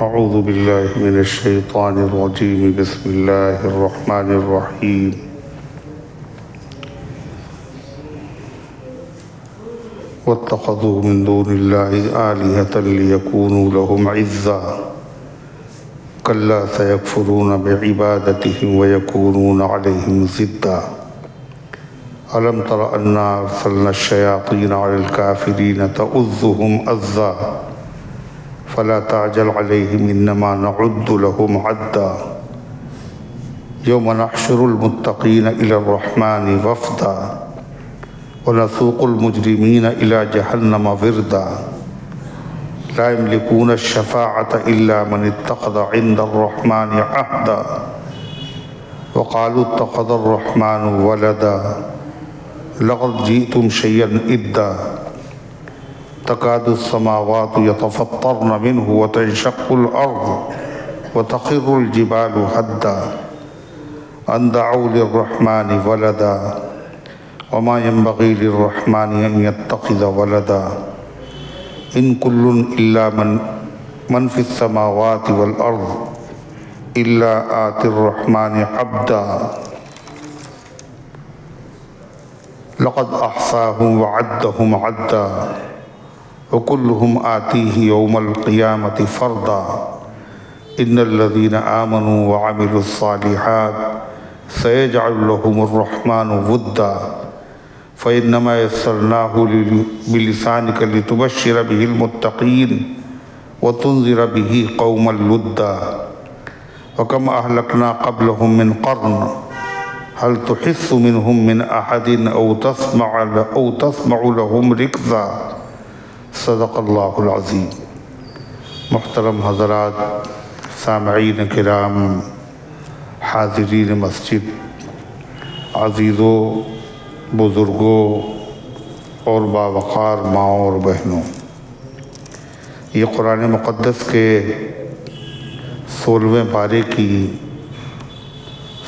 اعوذ باللہ من الشیطان الرجیم بسم اللہ الرحمن الرحیم واتخذوا من دون اللہ آلہۃ لیکونوا لہم عزا کلا سیکفرون بعبادتہم ویکونون علیہم ضدا ألم تر أنا أرسلنا الشياطين على الكافرين تؤذهم أذى فلا تعجل عليهم إنما نعد لهم عدا يوم نحشر المتقين إلى الرحمن وفدا ونسوق المجرمين إلى جهنم وردا لا يملكون الشفاعة إلا من اتخذ عند الرحمن عهدا وقالوا اتخذ الرحمن ولدا لقد جئتم شيئا إدا تكاد السماوات يتفطرن منه وتنشق الأرض وتخر الجبال هدا أن دعوا للرحمن ولدا وما ينبغي للرحمن أن يتخذ ولدا إن كل إلا من في السماوات والأرض إلا آتي الرحمن عبدا لقد أحصاهم وعدهم عدا وكلهم آتيه يوم القيامة فردا إن الذين آمنوا وعملوا الصالحات سيجعل لهم الرحمن ودا فإنما يسرناه بلسانك لتبشر به المتقين وتنذر به قوما لدا وكم أهلكنا قبلهم من قرن هل تحس منهم من أحد أو تسمع لهم ركزا صدق اللہ العظیم۔ محترم حضرات، سامعین کرام، حاضرین مسجد، عزیزوں، بزرگوں اور باوقار ماؤں اور بہنوں، یہ قرآن مقدس کے 16ویں پارے کی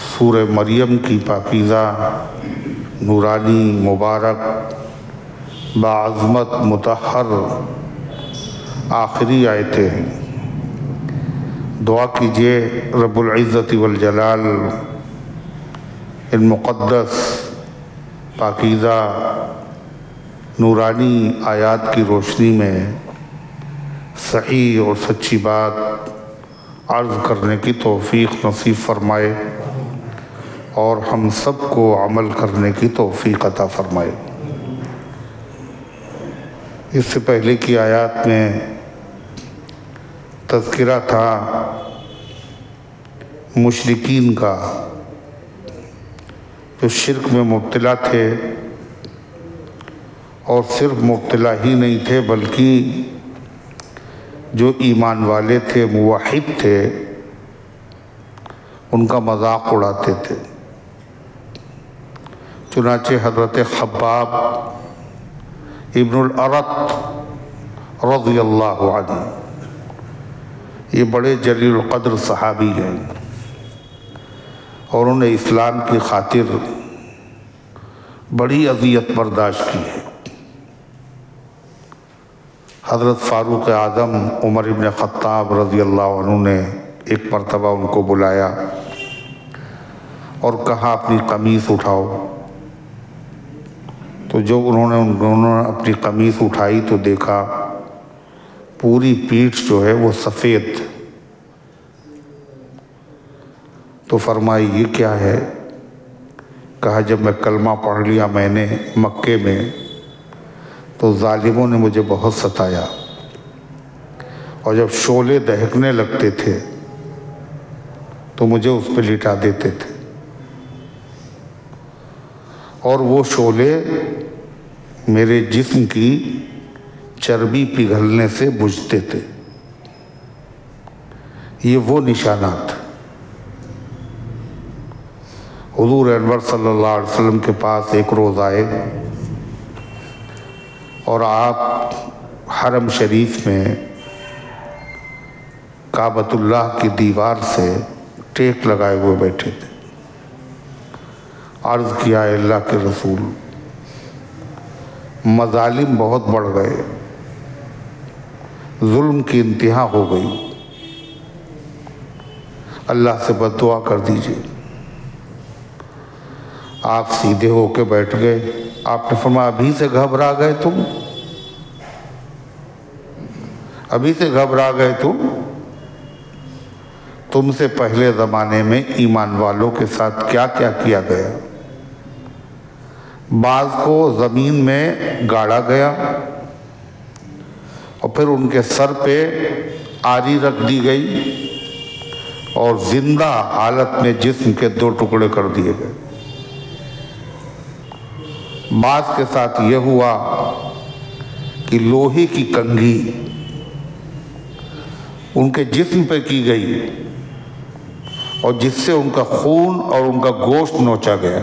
سورہ مریم کی پاکیزہ، نورانی، مبارک، باعظمت، مطہر آخری آیتیں ہیں۔ دعا کیجئے رب العزت والجلال ان مقدس، پاکیزہ، نورانی آیات کی روشنی میں صحیح اور سچی بات عرض کرنے کی توفیق نصیب فرمائے اور ہم سب کو عمل کرنے کی توفیق عطا فرمائے۔ اس سے پہلے کی آیات میں تذکرہ تھا مشرکین کا، جو شرک میں مبتلا تھے، اور صرف مبتلا ہی نہیں تھے بلکہ جو ایمان والے تھے، موحد تھے، ان کا مذاق اڑاتے تھے۔ چنانچہ حضرت خباب ابن الارت رضی اللہ عنہ، یہ بڑے جلیل القدر صحابی ہیں، اور انہوں نے اسلام کی خاطر بڑی اذیت برداشت کی ہے۔ حضرت فاروق اعظم عمر ابن خطاب رضی اللہ عنہ نے ایک مرتبہ ان کو بلایا اور کہا اپنی قمیص اٹھاؤ، تو جب انہوں نے اپنی قمیص اٹھائی تو دیکھا پوری پیٹھ جو ہے وہ سفید، تو فرمائی یہ کیا ہے؟ کہا جب میں کلمہ پڑھ لیا میں نے مکے میں تو ظالموں نے مجھے بہت ستایا، اور جب شعلے دہکنے لگتے تھے تو مجھے اس پہ لٹا دیتے تھے، اور وہ شعلے میرے جسم کی چربی پگھلنے سے بجھتے تھے۔ یہ وہ نشانات۔ حضور انور صلی اللہ علیہ وسلم کے پاس ایک روز آئے اور آپ حرم شریف میں کعبۃ اللہ کی دیوار سے ٹیک لگائے ہوئے بیٹھے تھے۔ عرض کیا ہے اللہ کے رسول، مظالم بہت بڑھ گئے، ظلم کی انتہا ہو گئی، اللہ سے بد دعا کر دیجئے۔ آپ سیدھے ہو کے بیٹھ گئے۔ آپ نے فرمایا ابھی سے گھبرا گئے تم؟ ابھی سے گھبرا گئے تم سے پہلے زمانے میں ایمان والوں کے ساتھ کیا کیا کیا گیا؟ بعض کو زمین میں گاڑا گیا اور پھر ان کے سر پہ آری رکھ دی گئی اور زندہ حالت میں جسم کے 2 ٹکڑے کر دیے گئے۔ بعض کے ساتھ یہ ہوا کہ لوہے کی کنگھی ان کے جسم پہ کی گئی اور جس سے ان کا خون اور ان کا گوشت نوچا گیا۔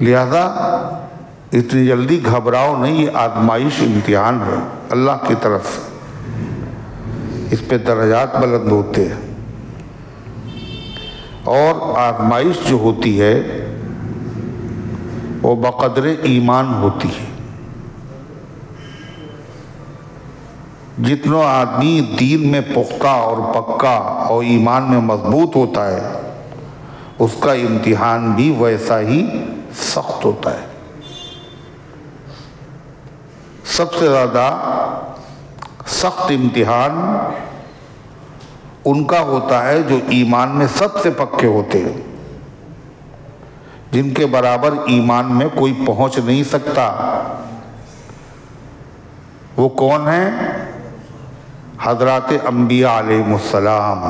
لہذا اتنی جلدی گھبراؤ نہیں، یہ آزمائش امتحان ہے اللہ کی طرف سے، اس پہ درجات بلند ہوتے ہیں، اور آزمائش جو ہوتی ہے وہ بقدر ایمان ہوتی ہے۔ جتنا آدمی دین میں پختہ اور پکا اور ایمان میں مضبوط ہوتا ہے اس کا امتحان بھی ویسا ہی سخت ہوتا ہے۔ سب سے زیادہ سخت امتحان ان کا ہوتا ہے جو ایمان میں سب سے پکے ہوتے ہیں، جن کے برابر ایمان میں کوئی پہنچ نہیں سکتا۔ وہ کون ہیں؟ حضرات انبیاء علیہ السلام۔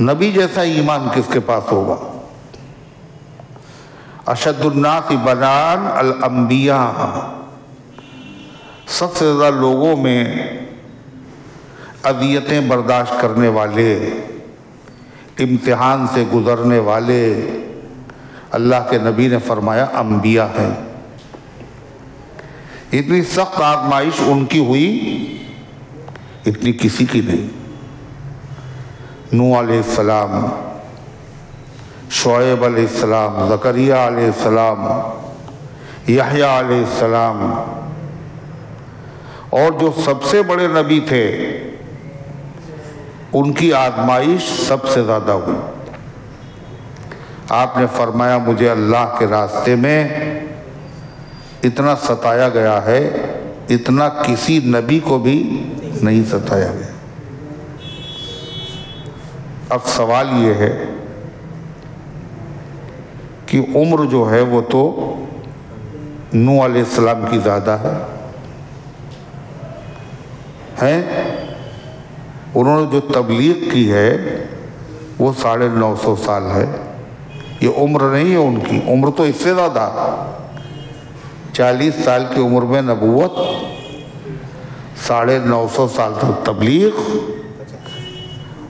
نبی جیسا ایمان کس کے پاس ہوگا؟ اشد الناس بلاءً الانبیاء۔ سب سے زیادہ لوگوں میں اذیتیں برداشت کرنے والے، امتحان سے گزرنے والے، اللہ کے نبی نے فرمایا انبیاء ہیں۔ اتنی سخت آزمائش ان کی ہوئی، اتنی کسی کی نہیں۔ نوح علیہ السلام، شعیب علیہ السلام، زکریا علیہ السلام، یحییٰ علیہ السلام، اور جو سب سے بڑے نبی تھے ان کی آزمائش سب سے زیادہ ہوئی۔ آپ نے فرمایا مجھے اللہ کے راستے میں اتنا ستایا گیا ہے اتنا کسی نبی کو بھی نہیں ستایا گیا۔ اب سوال یہ ہے کہ عمر جو ہے وہ تو نوح علیہ السلام کی زیادہ ہے، انہوں نے جو تبلیغ کی ہے وہ 950 سال ہے۔ یہ عمر نہیں ہے ان کی، عمر تو اس سے زیادہ، 40 سال کی عمر میں نبوت، 950 سال تک تبلیغ،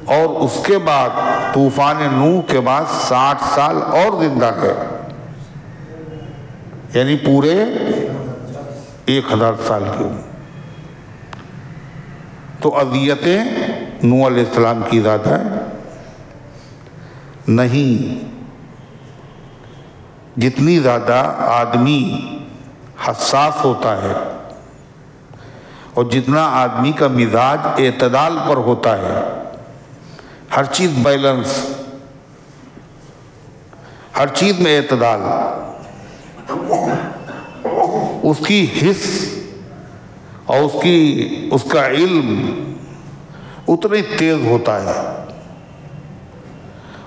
اور اس کے بعد طوفان نوح کے بعد 60 سال اور زندہ ہے، یعنی پورے 1000 سال کی عمر۔ تو اذیتیں نوح علیہ السلام کی زیادہ ہے نہیں۔ جتنی زیادہ آدمی حساس ہوتا ہے اور جتنا آدمی کا مزاج اعتدال پر ہوتا ہے، ہر چیز بیلنس، ہر چیز میں اعتدال، اس کی حس اور اس کا علم اتنا ہی تیز ہوتا ہے،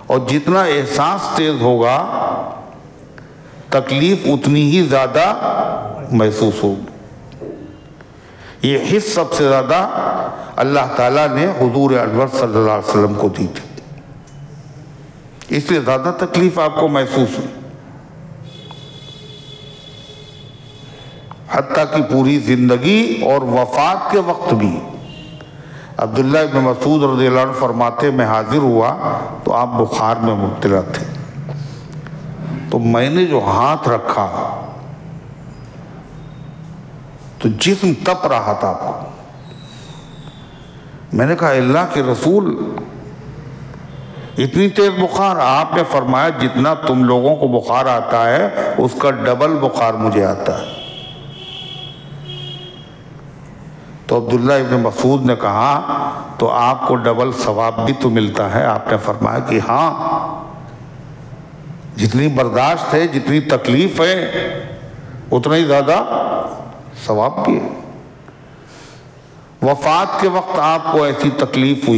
اور جتنا احساس تیز ہوگا تکلیف اتنی ہی زیادہ محسوس ہوگی۔ یہ حس سب سے زیادہ اللہ تعالیٰ نے حضور انور صلی اللہ علیہ وسلم کو دی تھی، اس لیے زیادہ تکلیف آپ کو محسوس ہوئی۔ حتیٰ کہ پوری زندگی اور وفات کے وقت بھی عبداللہ ابن مسعود رضی اللہ عنہ فرماتے میں حاضر ہوا تو آپ بخار میں مبتلا تھے، تو میں نے جو ہاتھ رکھا تو جسم تپ رہا تھا۔ آپ کو میں نے کہا اللہ کے رسول اتنی تیز بخار؟ آپ نے فرمایا جتنا تم لوگوں کو بخار آتا ہے اس کا ڈبل بخار مجھے آتا ہے۔ تو عبداللہ ابن مسعود نے کہا تو آپ کو ڈبل ثواب بھی تو ملتا ہے؟ آپ نے فرمایا کہ ہاں، جتنی برداشت ہے، جتنی تکلیف ہے، اتنا ہی زیادہ ثواب بھی ہے۔ وفات کے وقت آپ کو ایسی تکلیف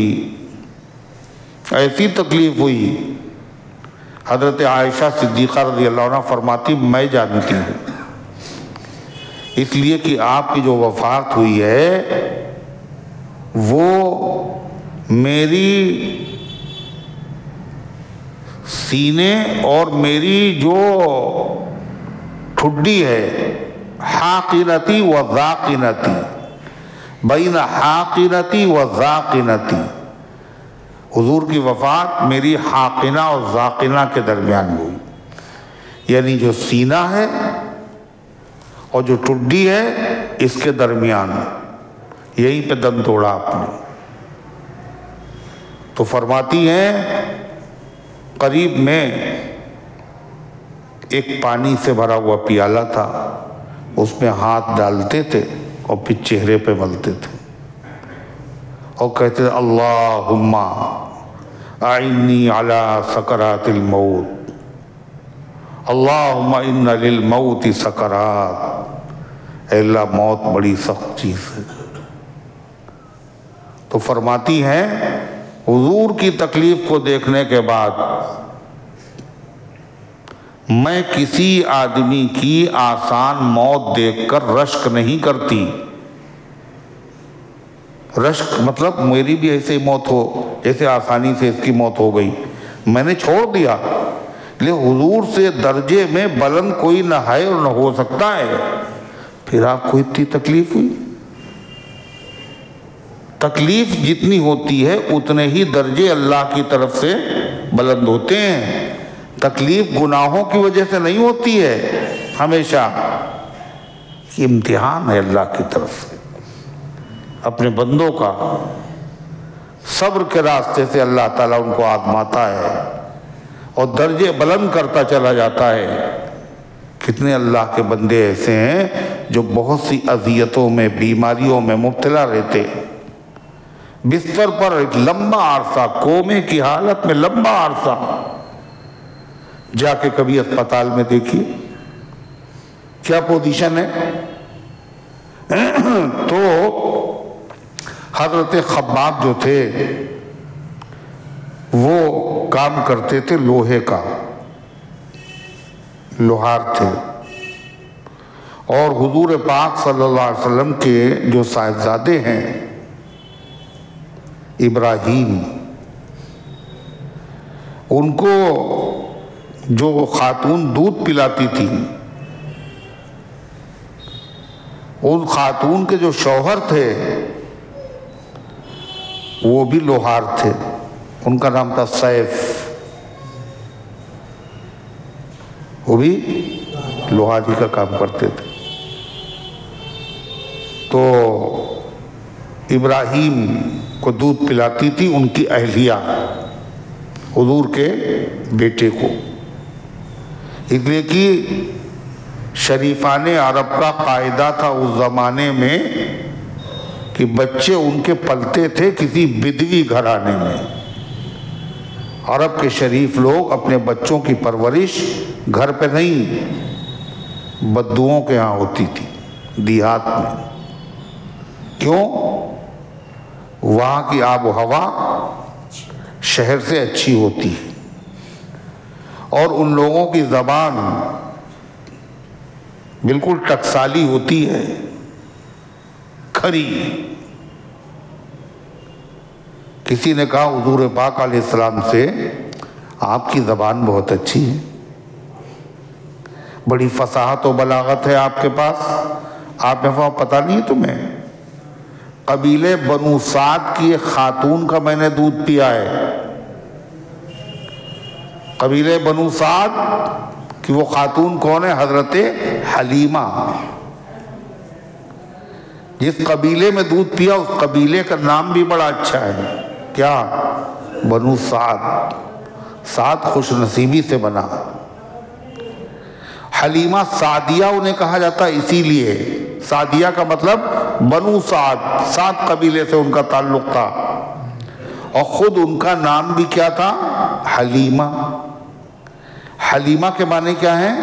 ہوئی، حضرت عائشہ صدیقہ رضی اللہ عنہ فرماتی میں جانتی ہوں، اس لیے کہ آپ کی جو وفات ہوئی ہے وہ میری سینے اور میری جو ٹھڈی ہے، حاقنتی و ذاقنتی، بین حاقنتی و ذاقنتی، حضور کی وفات میری حاقنہ اور ذاقنہ کے درمیان ہوئی، یعنی جو سینہ ہے اور جو ٹھڈی ہے اس کے درمیان، یہیں پہ دم توڑا آپ نے۔ تو فرماتی ہیں قریب میں ایک پانی سے بھرا ہوا پیالہ تھا، اس میں ہاتھ ڈالتے تھے اور پھر چہرے پہ ملتے تھے اور کہتے تھے اللہم اعنی علی سکرات الموت، اللہم ان للموت سکرات، اے اللہ موت بڑی سخت چیز ہے۔ تو فرماتی ہیں حضور کی تکلیف کو دیکھنے کے بعد میں کسی آدمی کی آسان موت دیکھ کر رشک نہیں کرتی۔ رشک مطلب میری بھی ایسے موت ہو جیسے آسانی سے اس کی موت ہو گئی، میں نے چھوڑ دیا، لیکن حضور سے درجے میں بلند کوئی نہ ہے اور نہ ہو سکتا ہے، پھر آپ کو اتنی تکلیف ہوئی۔ تکلیف جتنی ہوتی ہے اتنے ہی درجے اللہ کی طرف سے بلند ہوتے ہیں۔ تکلیف گناہوں کی وجہ سے نہیں ہوتی ہے، ہمیشہ یہ امتحان ہے اللہ کی طرف سے، اپنے بندوں کا صبر کے راستے سے اللہ تعالیٰ ان کو آزماتا ہے اور درجے بلند کرتا چلا جاتا ہے۔ کتنے اللہ کے بندے ایسے ہیں جو بہت سی اذیتوں میں، بیماریوں میں مبتلا رہتے، بستر پر ایک لمبا عرصہ، کومے کی حالت میں لمبا عرصہ، جا کے کبھی اسپتال میں دیکھیے کیا پوزیشن ہے۔ تو حضرت خباب جو تھے وہ کام کرتے تھے لوہے کا، لوہار تھے، اور حضور پاک صلی اللہ علیہ وسلم کے جو صاحبزادے ہیں ابراہیم، ان کو جو خاتون دودھ پلاتی تھی، ان خاتون کے جو شوہر تھے وہ بھی لوہار تھے، ان کا نام تھا سیف، وہ بھی لوہاری کا کام کرتے تھے۔ تو ابراہیم کو دودھ پلاتی تھی ان کی اہلیہ، حضور کے بیٹے کو، اس لیے کہ شریفان عرب کا قاعدہ تھا اس زمانے میں کہ بچے ان کے پلتے تھے کسی بدوی گھرانے میں۔ عرب کے شریف لوگ اپنے بچوں کی پرورش گھر پہ نہیں، بدوؤں کے ہاں ہوتی تھی، دیہات میں۔ کیوں؟ وہاں کی آب و ہوا شہر سے اچھی ہوتی ہے اور ان لوگوں کی زبان بالکل ٹکسالی ہوتی ہے، کھری۔ کسی نے کہا حضور پاک علیہ السلام سے آپ کی زبان بہت اچھی ہے، بڑی فصاحت و بلاغت ہے آپ کے پاس۔ آپ نے کہا پتہ نہیں تمہیں قبیلے بنو سعد کی ایک خاتون کا میں نے دودھ پیا ہے۔ قبیلے بنو سعد کی وہ خاتون کون ہے؟ حضرت حلیمہ۔ جس قبیلے میں دودھ پیا اس قبیلے کا نام بھی بڑا اچھا ہے، کیا؟ بنو سعد۔ سعد خوش نصیبی سے بنا۔ حلیمہ سعدیہ انہیں کہا جاتا اسی لیے، سعدیہ کا مطلب بنو سعد، سعد قبیلے سے ان کا تعلق تھا، اور خود ان کا نام بھی کیا تھا؟ حلیمہ۔ حلیمہ کے معنی کیا ہیں؟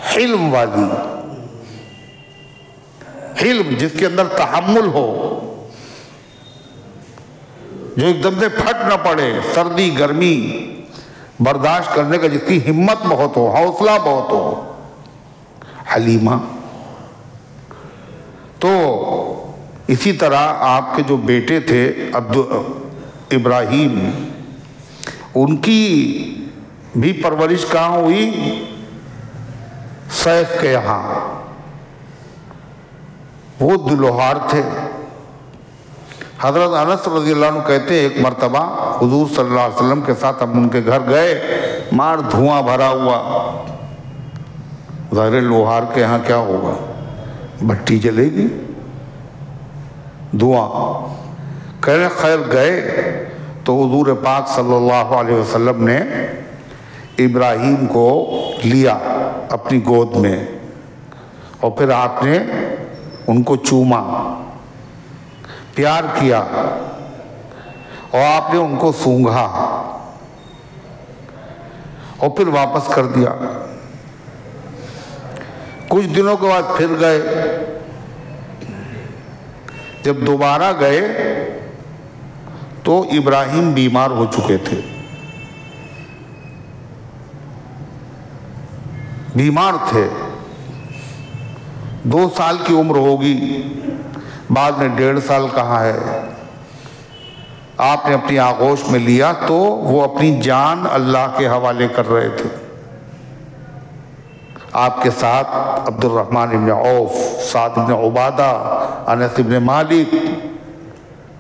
حلم والی، حلم جس کے اندر تحمل ہو، جو ایک دم سے پھٹ نہ پڑے، سردی گرمی برداشت کرنے کا جس کی ہمت بہت ہو، حوصلہ بہت ہو، حلیمہ۔ تو اسی طرح آپ کے جو بیٹے تھے ابراہیم، ان کی بھی پرورش کہاں ہوئی؟ سیف کے یہاں۔ وہ دلوہار تھے۔ حضرت انس رضی اللہ عنہ کہتے ہیں ایک مرتبہ حضور صلی اللہ علیہ وسلم کے ساتھ ہم ان کے گھر گئے، مار دھواں بھرا ہوا، ظاہر لوہار کے یہاں کیا ہوگا، بھٹی جلے گی، دھواں۔ کہنے خیر گئے تو حضور پاک صلی اللہ علیہ وسلم نے ابراہیم کو لیا اپنی گود میں، اور پھر آپ نے ان کو چوما، پیار کیا، اور آپ نے ان کو سونگھا، اور پھر واپس کر دیا۔ کچھ دنوں کے بعد پھر گئے۔ جب دوبارہ گئے تو ابراہیم بیمار ہو چکے تھے، بیمار تھے، 2 سال کی عمر ہوگی، بعد میں 1.5 سال کہا ہے۔ آپ نے اپنی آغوش میں لیا تو وہ اپنی جان اللہ کے حوالے کر رہے تھے۔ آپ کے ساتھ عبد الرحمن بن عوف، سعد بن عبادہ، انس بن مالک،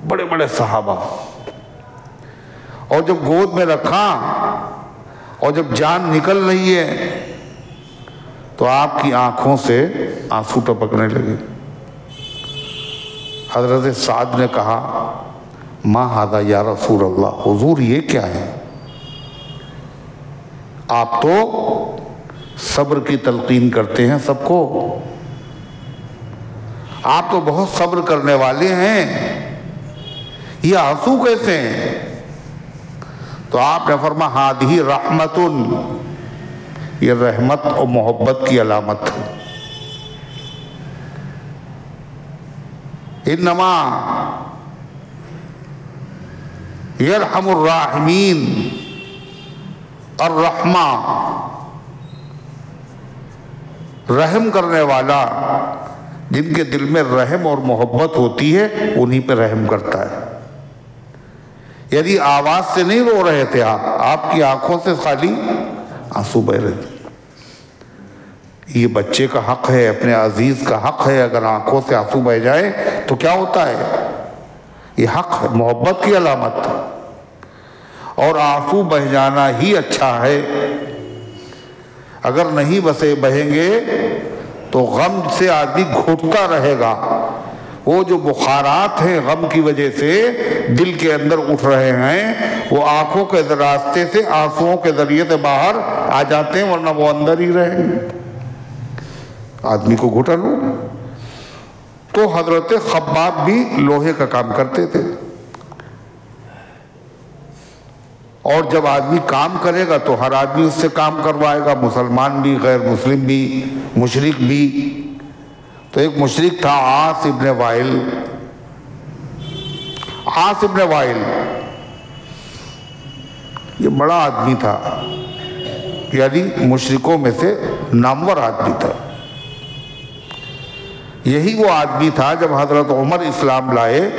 بڑے بڑے صحابہ۔ اور جب گود میں رکھا اور جب جان نکل رہی ہے تو آپ کی آنکھوں سے آنسو ٹپکنے لگے۔ حضرت سعد نے کہا ما ھذا یا رسول اللہ، حضور یہ کیا ہے؟ آپ تو صبر کی تلقین کرتے ہیں سب کو، آپ تو بہت صبر کرنے والے ہیں، یہ آنسو کیسے ہیں؟ تو آپ نے فرمایا ہادھی رحمت، یہ رحمت اور محبت کی علامت ہے۔ انما یرحم الراحمین الرحمہ، رحم کرنے والا جن کے دل میں رحم اور محبت ہوتی ہے انہی پہ رحم کرتا ہے۔ یعنی آواز سے نہیں رو رہے تھے آپ کی آنکھوں سے خالی آنسو بہہ رہے تھے۔ یہ بچے کا حق ہے، اپنے عزیز کا حق ہے، اگر آنکھوں سے آنسو بہہ جائے تو کیا ہوتا ہے؟ یہ حق ہے، محبت کی علامت، اور آنسو بہہ جانا ہی اچھا ہے۔ اگر نہیں بہیں گے تو غم سے آدمی گھٹتا رہے گا۔ وہ جو بخارات ہیں غم کی وجہ سے دل کے اندر اٹھ رہے ہیں، وہ آنکھوں کے راستے سے آنسوؤں کے ذریعے سے باہر آ جاتے ہیں، ورنہ وہ اندر ہی رہیں گے، آدمی کو گھٹن ہو۔ تو حضرت خباب بھی لوہے کا کام کرتے تھے، اور جب آدمی کام کرے گا تو ہر آدمی اس سے کام کروائے گا، مسلمان بھی، غیر مسلم بھی، مشرک بھی۔ تو ایک مشرک تھا عاص ابن وائل۔ عاص ابن وائل یہ بڑا آدمی تھا، یعنی مشرکوں میں سے نامور آدمی تھا۔ یہی وہ آدمی تھا جب حضرت عمر اسلام لائے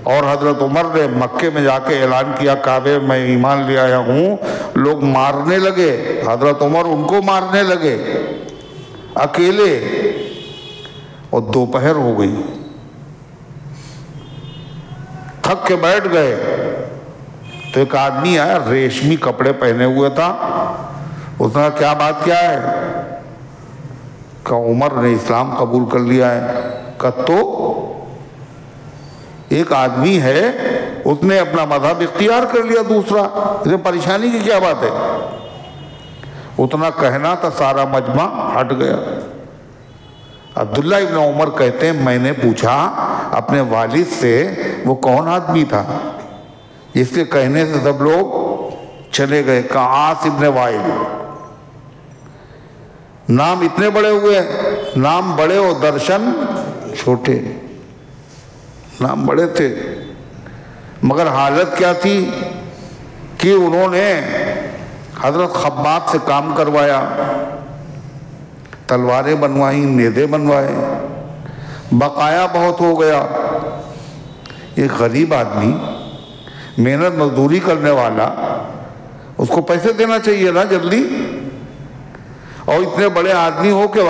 اور حضرت عمر نے مکے میں جا کے اعلان کیا کعبے میں ایمان لے آیا ہوں، لوگ مارنے لگے، حضرت عمر ان کو مارنے لگے اکیلے، اور دوپہر ہو گئی، تھک کے بیٹھ گئے۔ تو ایک آدمی آیا، ریشمی کپڑے پہنے ہوئے تھا، اس نے کہا کیا بات کیا ہے؟ کہ عمر نے اسلام قبول کر لیا ہے۔ کہ تو ایک آدمی ہے اس نے اپنا مذہب اختیار کر لیا دوسرا، اس میں پریشانی کی کیا بات ہے؟ اتنا کہنا تھا، سارا مجمع ہٹ گیا۔ عبداللہ ابن عمر کہتے ہیں میں نے پوچھا اپنے والد سے وہ کون آدمی تھا جس کے کہنے سے سب لوگ چلے گئے؟ کہا عاص ابن وائل۔ نام اتنے بڑے ہوئے، نام بڑے اور درشن چھوٹے، نام بڑے تھے مگر حالت کیا تھی کہ انہوں نے حضرت خباب سے کام کروایا، تلواریں بنوائیں، نیزے بنوائے، بقایا بہت ہو گیا۔ ایک غریب آدمی محنت مزدوری کرنے والا، اس کو پیسے دینا چاہیے نا جلدی، اور اتنے بڑے آدمی ہو کہ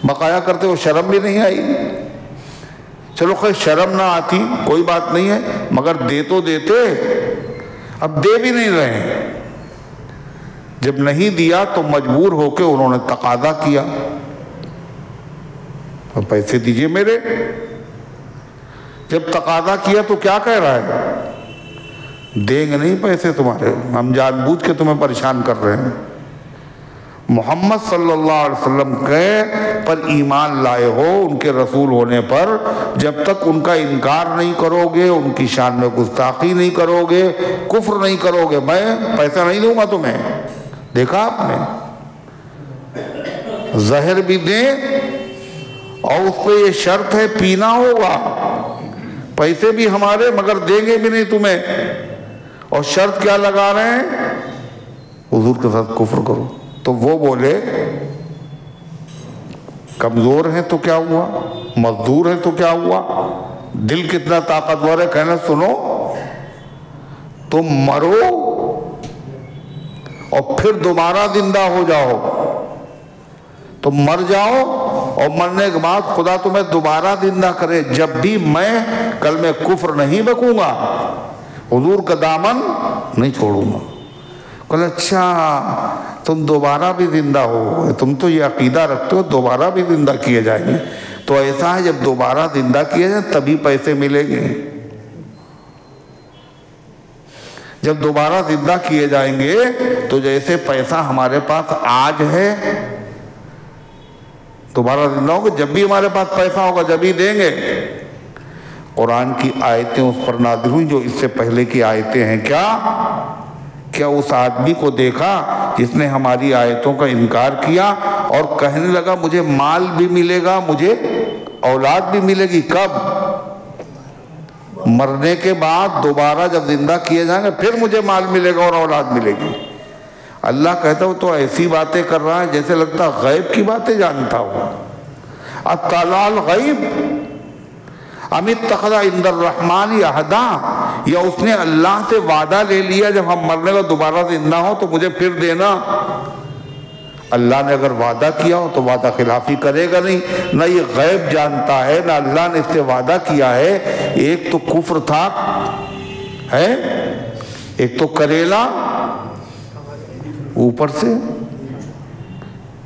بقایا کرتے، وہ شرم بھی نہیں آئی۔ چلو خیر شرم نہ آتی کوئی بات نہیں ہے، مگر دے تو دیتے، اب دے بھی نہیں رہے۔ جب نہیں دیا تو مجبور ہو کے انہوں نے تقاضا کیا، اور پیسے دیجئے میرے۔ جب تقاضا کیا تو کیا کہہ رہا ہے؟ دیں گے نہیں پیسے تمہارے، ہم جان بوجھ کے تمہیں پریشان کر رہے ہیں۔ محمد صلی اللہ علیہ وسلم کے پر ایمان لائے ہو، ان کے رسول ہونے پر جب تک ان کا انکار نہیں کرو گے، ان کی شان میں گستاخی نہیں کرو گے، کفر نہیں کرو گے، میں پیسہ نہیں دوں گا تمہیں۔ دیکھا آپ نے، زہر بھی دیں اور اس پہ یہ شرط ہے پینا ہوگا، پیسے بھی ہمارے مگر دیں گے بھی نہیں تمہیں، اور شرط کیا لگا رہے ہیں؟ حضور کے ساتھ کفر کرو۔ تو وہ بولے کمزور ہیں تو کیا ہوا، مزدور ہیں تو کیا ہوا، دل کتنا طاقتور ہے، کہنا سنو تم مرو اور پھر دوبارہ زندہ ہو جاؤ، تم مر جاؤ اور مرنے کے بعد خدا تمہیں دوبارہ زندہ کرے، جب بھی میں کلمہ کفر نہیں بکوں گا، حضور کا دامن نہیں چھوڑوں گا۔ کہا اچھا تم دوبارہ بھی زندہ ہو، تم تو یہ عقیدہ رکھتے ہو دوبارہ بھی زندہ کیے جائیں گے، تو ایسا ہے جب دوبارہ زندہ کیے جائیں تبھی پیسے ملیں گے، جب دوبارہ زندہ کیے جائیں گے تو جیسے پیسہ ہمارے پاس آج ہے، دوبارہ زندہ ہوگا جب بھی ہمارے پاس پیسہ ہوگا جب ہی دیں گے۔ قرآن کی آیتیں اس پر نازل ہوئی جو اس سے پہلے کی آیتیں ہیں۔ کیا اس آدمی کو دیکھا جس نے ہماری آیتوں کا انکار کیا اور کہنے لگا مجھے مال بھی ملے گا، مجھے اولاد بھی ملے گی، کب؟ مرنے کے بعد دوبارہ جب زندہ کیے جائیں گے پھر مجھے مال ملے گا اور اولاد ملے گی۔ اللہ کہتا ہو تو ایسی باتیں کر رہا ہے جیسے لگتا غیب کی باتیں جانتا ہو۔ اطلع الغیب ام اتخذ عند الرحمن عہدا، یا اس نے اللہ سے وعدہ لے لیا جب ہم مرنے کا دوبارہ زندہ ہو تو مجھے پھر دینا۔ اللہ نے اگر وعدہ کیا ہو تو وعدہ خلافی کرے گا نہیں، نہ یہ غیب جانتا ہے نہ اللہ نے اس سے وعدہ کیا ہے۔ ایک تو کفر تھا ہے، ایک تو کریلا، اوپر سے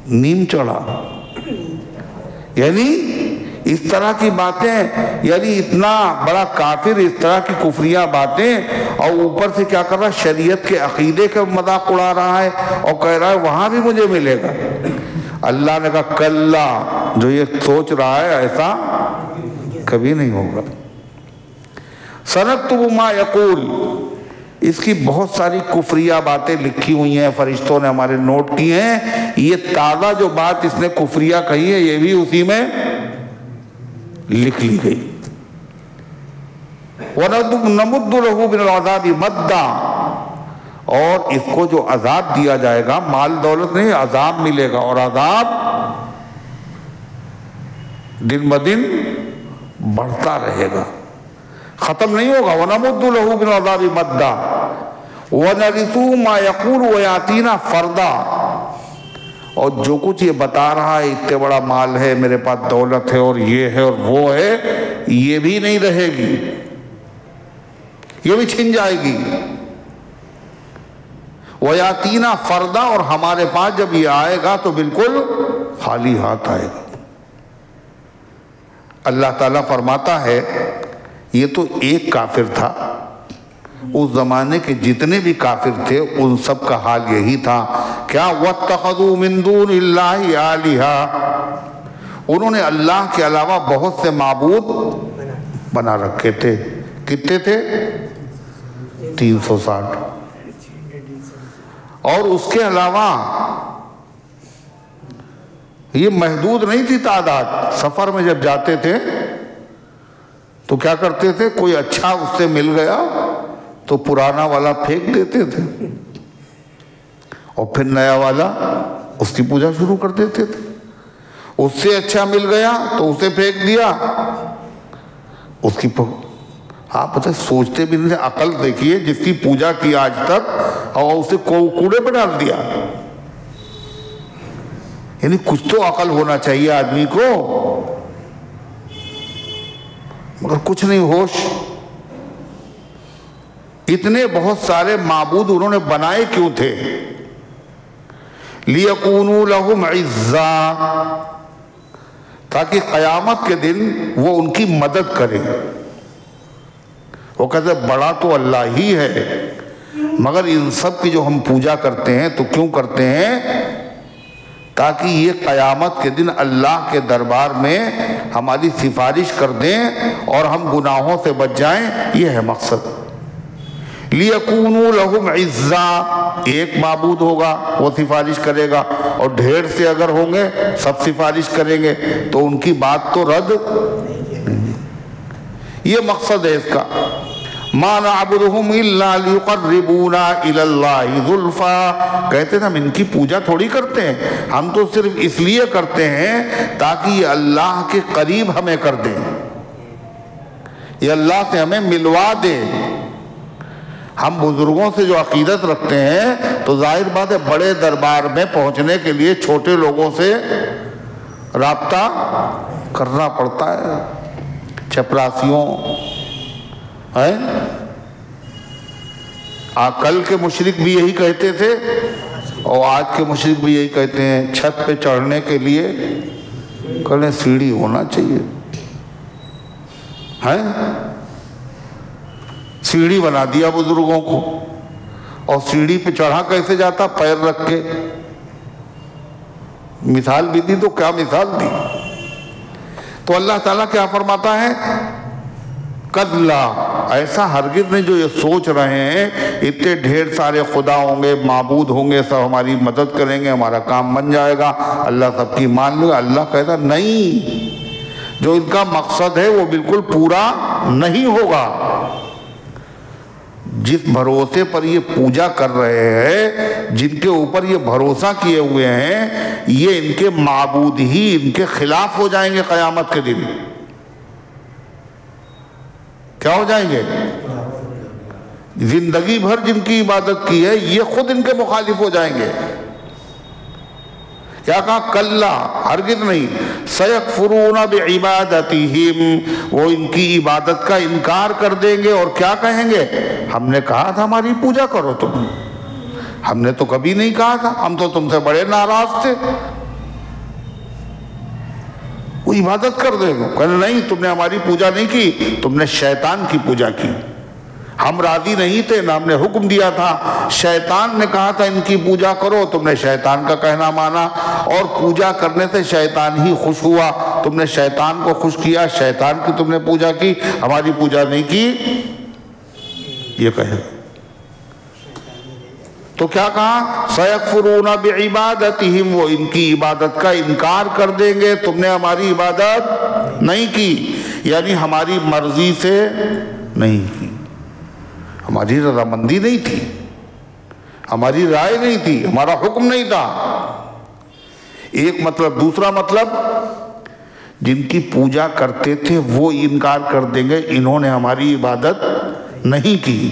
نیم چڑھا، یعنی اس طرح کی باتیں، یعنی اتنا بڑا کافر اس طرح کی کفریہ باتیں، اور اوپر سے کیا کر رہا ہے؟ شریعت کے عقیدے کا مذاق اڑا رہا ہے اور کہہ رہا ہے وہاں بھی مجھے ملے گا۔ اللہ نے کہا کلا، جو یہ سوچ رہا ہے ایسا کبھی نہیں ہوگا۔ سنکتب ما یقول، اس کی بہت ساری کفریہ باتیں لکھی ہوئی ہیں، فرشتوں نے ہمارے نوٹ کی ہیں۔ یہ تازہ جو بات اس نے کفریہ کہی ہے یہ بھی اسی میں لکھ لی گئی۔ وَنَمُدُّ لَهُ مِنَ الْعَذَابِ مَدًّا، اور اس کو جو عذاب دیا جائے گا، مال دولت نہیں، عذاب ملے گا، اور عذاب دن بدن بڑھتا رہے گا، ختم نہیں ہوگا۔ وَنَمُدُّ لَهُ مِنَ الْعَذَابِ مَدًّا وَنَرِثُهُ مَا يَقُولُ وَيَأْتِينَا فَرْدًا، اور جو کچھ یہ بتا رہا ہے اتنے بڑا مال ہے میرے پاس، دولت ہے اور یہ ہے اور وہ ہے، یہ بھی نہیں رہے گی، یہ بھی چھن جائے گی۔ وَيَأْتِينَا فَرْدًا، اور ہمارے پاس جب یہ آئے گا تو بالکل خالی ہاتھ آئے گا۔ اللہ تعالیٰ فرماتا ہے یہ تو ایک کافر تھا، اس زمانے کے جتنے بھی کافر تھے ان سب کا حال یہی تھا۔ کیا وَاتَّخَذُوا مِن دُونِ اللَّهِ آلِهَةً، انہوں نے اللہ کے علاوہ بہت سے معبود بنا رکھے تھے. کتنے تھے؟ 360. اور اس کے علاوہ یہ محدود نہیں تھی تعداد. سفر میں جب جاتے تھے تو کیا کرتے تھے؟ کوئی اچھا اس سے مل گیا تو پرانا والا پھینک دیتے تھے اور پھر نیا والا اس کی پوجا شروع کر دیتے تھے. اس سے اچھا مل گیا تو اسے پھینک دیا اس کی آپ پتہ سوچتے بھی نہیں. عقل دیکھیے، جس کی پوجا کی آج تک اور اسے کوڑے پہ ڈال دیا. یعنی کچھ تو عقل ہونا چاہیے آدمی کو، مگر کچھ نہیں ہوش. اتنے بہت سارے معبود انہوں نے بنائے کیوں تھے؟ لِيَكُونُوا لَهُمْ عِزًّا، تاکہ قیامت کے دن وہ ان کی مدد کرے. وہ کہتے بڑا تو اللہ ہی ہے، مگر ان سب کی جو ہم پوجا کرتے ہیں تو کیوں کرتے ہیں؟ تاکہ یہ قیامت کے دن اللہ کے دربار میں ہماری سفارش کر دیں اور ہم گناہوں سے بچ جائیں. یہ ہے مقصد. لِيَكُونُوا لَهُمْ عِزًّا، ایک معبود ہوگا وہ سفارش کرے گا، اور ڈھیر سے اگر ہوں گے سب سفارش کریں گے تو ان کی بات تو رد نہیں. یہ مقصد ہے اس کا. مَا نَعْبُدُهُمْ إِلَّا لِيُقَرِّبُونَا إِلَى اللَّهِ زُلْفَىٰ، کہتے ہیں ہم ان کی پوجا تھوڑی کرتے ہیں، ہم تو صرف اس لیے کرتے ہیں تاکہ یہ اللہ کے قریب ہمیں کر دیں، یہ اللہ سے ہمیں ملوا دے. ہم بزرگوں سے جو عقیدت رکھتے ہیں تو ظاہر بات ہے بڑے دربار میں پہنچنے کے لیے چھوٹے لوگوں سے رابطہ کرنا پڑتا ہے. چپراسیوں کل کے مشرک بھی یہی کہتے تھے اور آج کے مشرک بھی یہی کہتے ہیں. چھت پہ چڑھنے کے لیے کہیں سیڑھی ہونا چاہیے. سیڑھی بنا دیا بزرگوں کو، اور سیڑھی پہ چڑھا کیسے جاتا؟ پیر رکھ کے. مثال بھی دی تو کیا مثال دی. تو اللہ تعالیٰ کیا فرماتا ہے؟ کلا، ایسا ہرگز نہیں جو یہ سوچ رہے ہیں اتنے ڈھیر سارے خدا ہوں گے، معبود ہوں گے، سب ہماری مدد کریں گے، ہمارا کام بن جائے گا، اللہ سب کی مان لے گا. اللہ کہتا نہیں، جو ان کا مقصد ہے وہ بالکل پورا نہیں ہوگا. جس بھروسے پر یہ پوجا کر رہے ہیں، جن کے اوپر یہ بھروسہ کیے ہوئے ہیں، یہ ان کے معبود ہی ان کے خلاف ہو جائیں گے قیامت کے دن. کیا ہو جائیں گے؟ زندگی بھر جن کی عبادت کی ہے یہ خود ان کے مخالف ہو جائیں گے. کیا کہا؟ کلا، ہرگز نہیں. سیکفرون بعبادتہم، وہ ان کی عبادت کا انکار کر دیں گے اور کیا کہیں گے؟ ہم نے کہا تھا ہماری پوجا کرو تم، ہم نے تو کبھی نہیں کہا تھا، ہم تو تم سے بڑے ناراض تھے. وہ عبادت کر دے گا، کہنا نہیں تم نے ہماری پوجا نہیں کی، تم نے شیطان کی پوجا کی. ہم راضی نہیں تھے، نہ ہم نے حکم دیا تھا، شیطان نے کہا تھا ان کی پوجا کرو، تم نے شیطان کا کہنا مانا، اور پوجا کرنے سے شیطان ہی خوش ہوا، تم نے شیطان کو خوش کیا، شیطان کی تم نے پوجا کی، ہماری پوجا نہیں کی. یہ کہے تو کیا کہا؟ سیکفرون بعبادتہم، وہ ان کی عبادت کا انکار کر دیں گے، تم نے ہماری عبادت نہیں کی، یعنی ہماری مرضی سے نہیں کی، ہماری رضامندی نہیں تھی، ہماری رائے نہیں تھی، ہمارا حکم نہیں تھا. ایک مطلب. دوسرا مطلب، جن کی پوجا کرتے تھے وہ انکار کر دیں گے انہوں نے ہماری عبادت نہیں کی.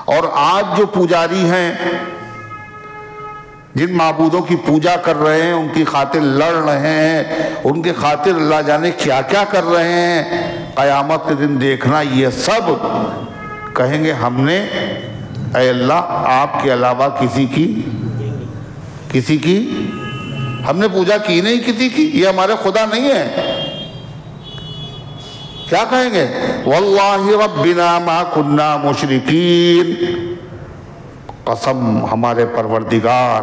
اور آج جو پجاری ہیں، جن معبودوں کی پوجا کر رہے ہیں، ان کی خاطر لڑ رہے ہیں، ان کے خاطر اللہ جانے کیا کیا کر رہے ہیں، قیامت کے دن دیکھنا یہ سب کہیں گے ہم نے اے اللہ آپ کے علاوہ کسی کی ہم نے پوجا کی نہیں، کسی کی، یہ ہمارے خدا نہیں ہے. کیا کہیں گے؟ واللہ ربنا ما کننا مشرکین، قسم ہمارے پروردگار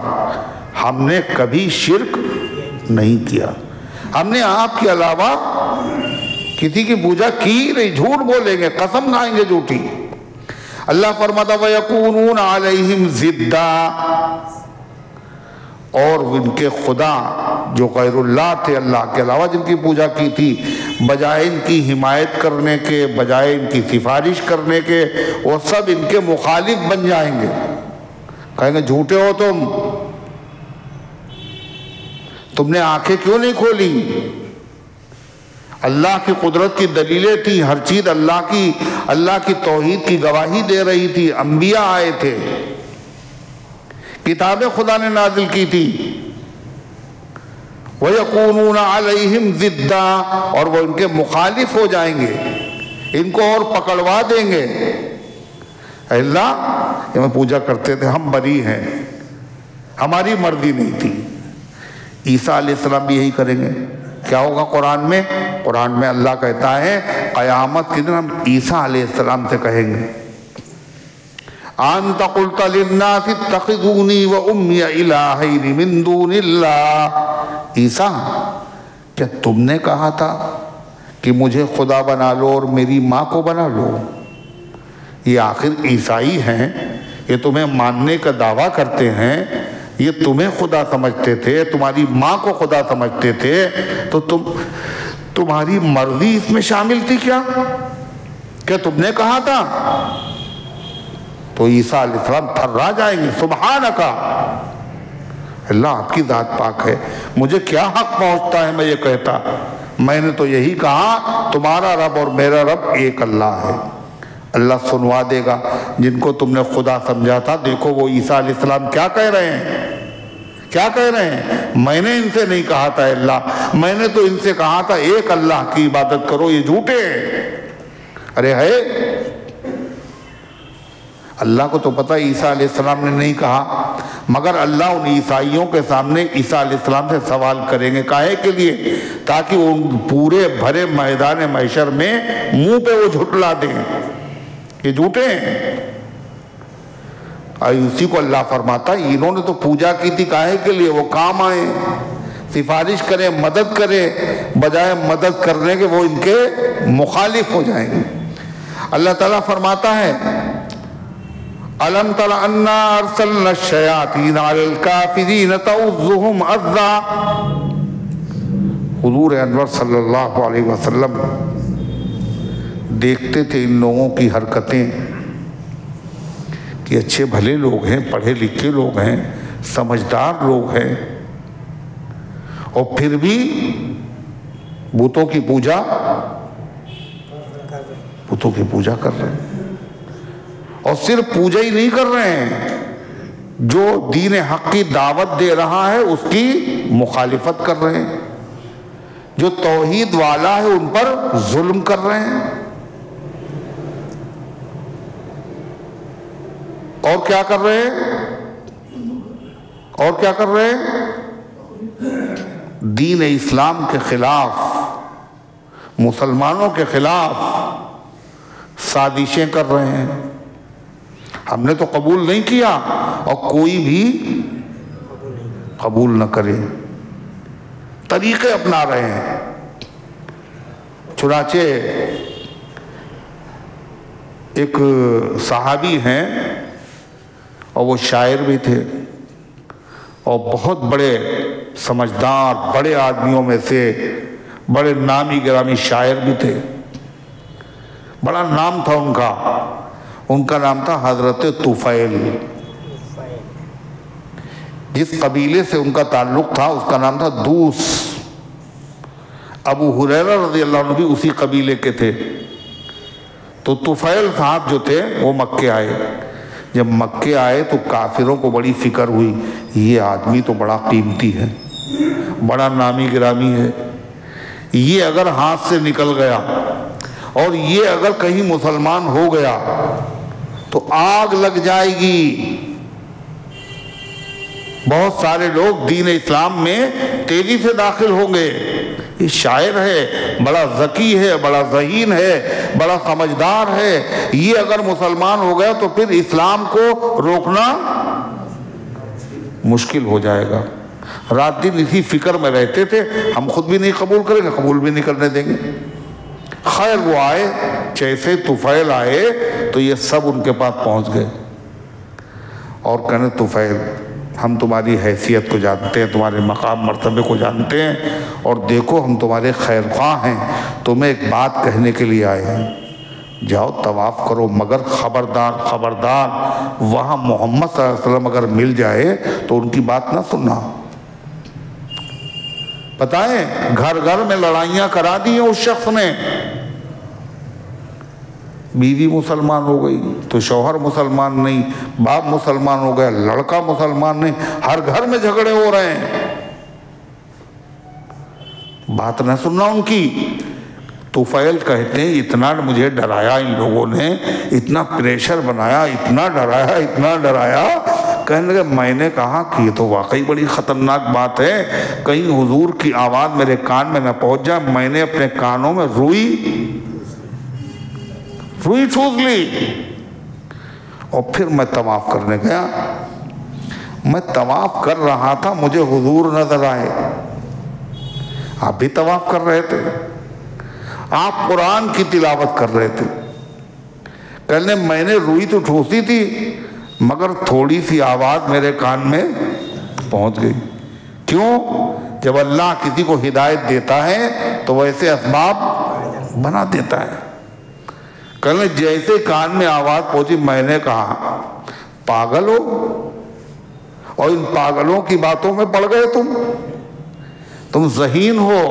ہم نے کبھی شرک نہیں کیا. ہم نے آپ کے علاوہ کسی کی پوجا کی نہیں. جھوٹ بولیں گے, قسم کھائیں گے جھوٹی. اللہ فرماتا وَيَكُونُونَ عَلَيْهِمْ ضِدًّا, اور ان کے خدا جو غیر اللہ تھے, اللہ کے علاوہ جن کی پوجا کی تھی, بجائے ان کی حمایت کرنے کے, بجائے ان کی سفارش کرنے کے, وہ سب ان کے مخالف بن جائیں گے. کہیں گے جھوٹے ہو تم نے آنکھیں کیوں نہیں کھولی؟ اللہ کی قدرت کی دلیلیں تھی, ہر چیز اللہ کی توحید کی گواہی دے رہی تھی. انبیاء آئے تھے, کتابیں خدا نے نازل کی تھی. وَيَكُونُونَ عَلَيْهِمْ ضِدًّا, اور وہ ان کے مخالف ہو جائیں گے, ان کو اور پکڑوا دیں گے. اے اللہ, یہ ہم پوجا کرتے تھے, ہم بری ہیں, ہماری مرضی نہیں تھی. عیسیٰ علیہ السلام بھی یہی کریں گے. کیا ہوگا قرآن میں اللہ کہتا ہے قیامت کے دن ہم عیسیٰ علیہ السلام سے کہیں گے أَنْتَ قُلْتَ لِلنَّاسِ اتَّخِذُونِي وَأُمِّيَ إِلَٰهَيْنِ مِن دُونِ اللَّهِ. عیسیٰ, کیا تم نے کہا تھا کہ مجھے خدا بنا لو اور میری ماں کو بنا لو؟ یہ آخر عیسائی ہیں, یہ تمہیں ماننے کا دعویٰ کرتے ہیں, یہ تمہیں خدا سمجھتے تھے, تمہاری ماں کو خدا سمجھتے تھے, تو تمہاری مرضی اس میں شامل تھی کیا تم نے کہا تھا؟ تو عیسیٰ علیہ السلام تھرا جائیں گے, سبحانک, اللہ آپ کی ذات پاک ہے, مجھے کیا حق پہنچتا ہے میں یہ کہتا؟ میں نے تو یہی کہا تمہارا رب اور میرا رب ایک اللہ ہے. اللہ سنوا دے گا جن کو تم نے خدا سمجھا تھا. دیکھو وہ عیسیٰ علیہ السلام کیا کہہ رہے ہیں, میں نے ان سے نہیں کہا تھا اللہ, میں نے تو ان سے کہا تھا ایک اللہ کی عبادت کرو. یہ جھوٹے. ارے ہے اللہ کو تو پتہ عیسیٰ علیہ السلام نے نہیں کہا, مگر اللہ ان عیسائیوں کے سامنے عیسیٰ علیہ السلام سے سوال کریں گے. کاہے کے لیے؟ تاکہ وہ پورے بھرے میدان محشر میں منہ پہ وہ جھٹلا دیں یہ جھوٹے ہیں. اسی کو اللہ فرماتا ہے انہوں نے تو پوجا کی تھی, کاہے کے لیے؟ وہ کام آئے, سفارش کریں, مدد کریں, بجائے مدد کرنے کے وہ ان کے مخالف ہو جائیں گے. اللہ تعالیٰ فرماتا ہے أَلَمْ تَرَ أَنَّا أَرْسَلْنَا الشَّيَاطِينَ عَلَى الْكَافِرِينَ تَؤُزُّهُمْ أَزًّا. حضور انور صلی اللہ علیہ وسلم دیکھتے تھے ان لوگوں کی حرکتیں کہ اچھے بھلے لوگ ہیں, پڑھے لکھے لوگ ہیں, سمجھدار لوگ ہیں, اور پھر بھی بتوں کی پوجا کر رہے ہیں. اور صرف پوجا ہی نہیں کر رہے ہیں, جو دین حق کی دعوت دے رہا ہے اس کی مخالفت کر رہے ہیں, جو توحید والا ہے ان پر ظلم کر رہے ہیں. اور کیا کر رہے ہیں؟ دین اسلام کے خلاف, مسلمانوں کے خلاف سازشیں کر رہے ہیں. ہم نے تو قبول نہیں کیا اور کوئی بھی قبول نہ کرے, طریقے اپنا رہے ہیں. چنانچہ ایک صحابی ہیں اور وہ شاعر بھی تھے اور بہت بڑے سمجھدار بڑے آدمیوں میں سے بڑے نامی گرامی شاعر بھی تھے. بڑا نام تھا ان کا نام تھا حضرت طفیل. جس قبیلے سے ان کا تعلق تھا اس کا نام تھا دوس. ابو ہریرہ رضی اللہ عنہ بھی اسی قبیلے کے تھے. تو طفیل صاحب جو تھے وہ مکے آئے. جب مکے آئے تو کافروں کو بڑی فکر ہوئی, یہ آدمی تو بڑا قیمتی ہے, بڑا نامی گرامی ہے, یہ اگر ہاتھ سے نکل گیا اور یہ اگر کہیں مسلمان ہو گیا تو آگ لگ جائے گی. بہت سارے لوگ دین اسلام میں تیزی سے داخل ہوں گے. یہ شاعر ہے, بڑا ذکی ہے, بڑا ذہین ہے, بڑا سمجھدار ہے, یہ اگر مسلمان ہو گیا تو پھر اسلام کو روکنا مشکل ہو جائے گا. رات دن اسی فکر میں رہتے تھے، ہم خود بھی نہیں قبول کریں گے، قبول بھی نہیں کرنے دیں گے۔ خیر وہ آئے، جیسے طفیل آئے تو یہ سب ان کے پاس پہنچ گئے اور کہنے طفیل ہم تمہاری حیثیت کو جانتے ہیں، تمہارے مقام مرتبے کو جانتے ہیں، اور دیکھو ہم تمہارے خیر خواہ ہیں، تمہیں ایک بات کہنے کے لیے آئے ہیں، جاؤ طواف کرو، مگر خبردار خبردار وہاں محمد صلی اللہ علیہ وسلم اگر مل جائے تو ان کی بات نہ سننا۔ پتہ ہے گھر گھر میں لڑائیاں کرا دی ہیں اس شخص نے، بیوی مسلمان ہو گئی تو شوہر مسلمان نہیں، باپ مسلمان ہو گیا لڑکا مسلمان نہیں، ہر گھر میں جھگڑے ہو رہے ہیں، بات نہ سننا ان کی۔ طفیل کہتے ہیں اتنا مجھے ڈرایا ان لوگوں نے، اتنا پریشر بنایا، اتنا ڈرایا، کہنے لگے میں نے کہا کہ یہ تو واقعی بڑی خطرناک بات ہے، کہیں حضور کی آواز میرے کان میں نہ پہنچ جائے۔ میں نے اپنے کانوں میں روئی ٹھوس لی اور پھر میں طواف کرنے گیا۔ میں طواف کر رہا تھا، مجھے حضور نظر آئے، آپ بھی طواف کر رہے تھے، آپ قرآن کی تلاوت کر رہے تھے۔ کہنے میں نے روئی تو ٹھوسی تھی مگر تھوڑی سی آواز میرے کان میں پہنچ گئی۔ کیوں؟ جب اللہ کسی کو ہدایت دیتا ہے تو ویسے اسباب بنا دیتا ہے۔ کہنے جیسے کان میں آواز پہنچی میں نے کہا پاگل ہو، اور ان پاگلوں کی باتوں میں پڑ گئے تم ذہین ہو،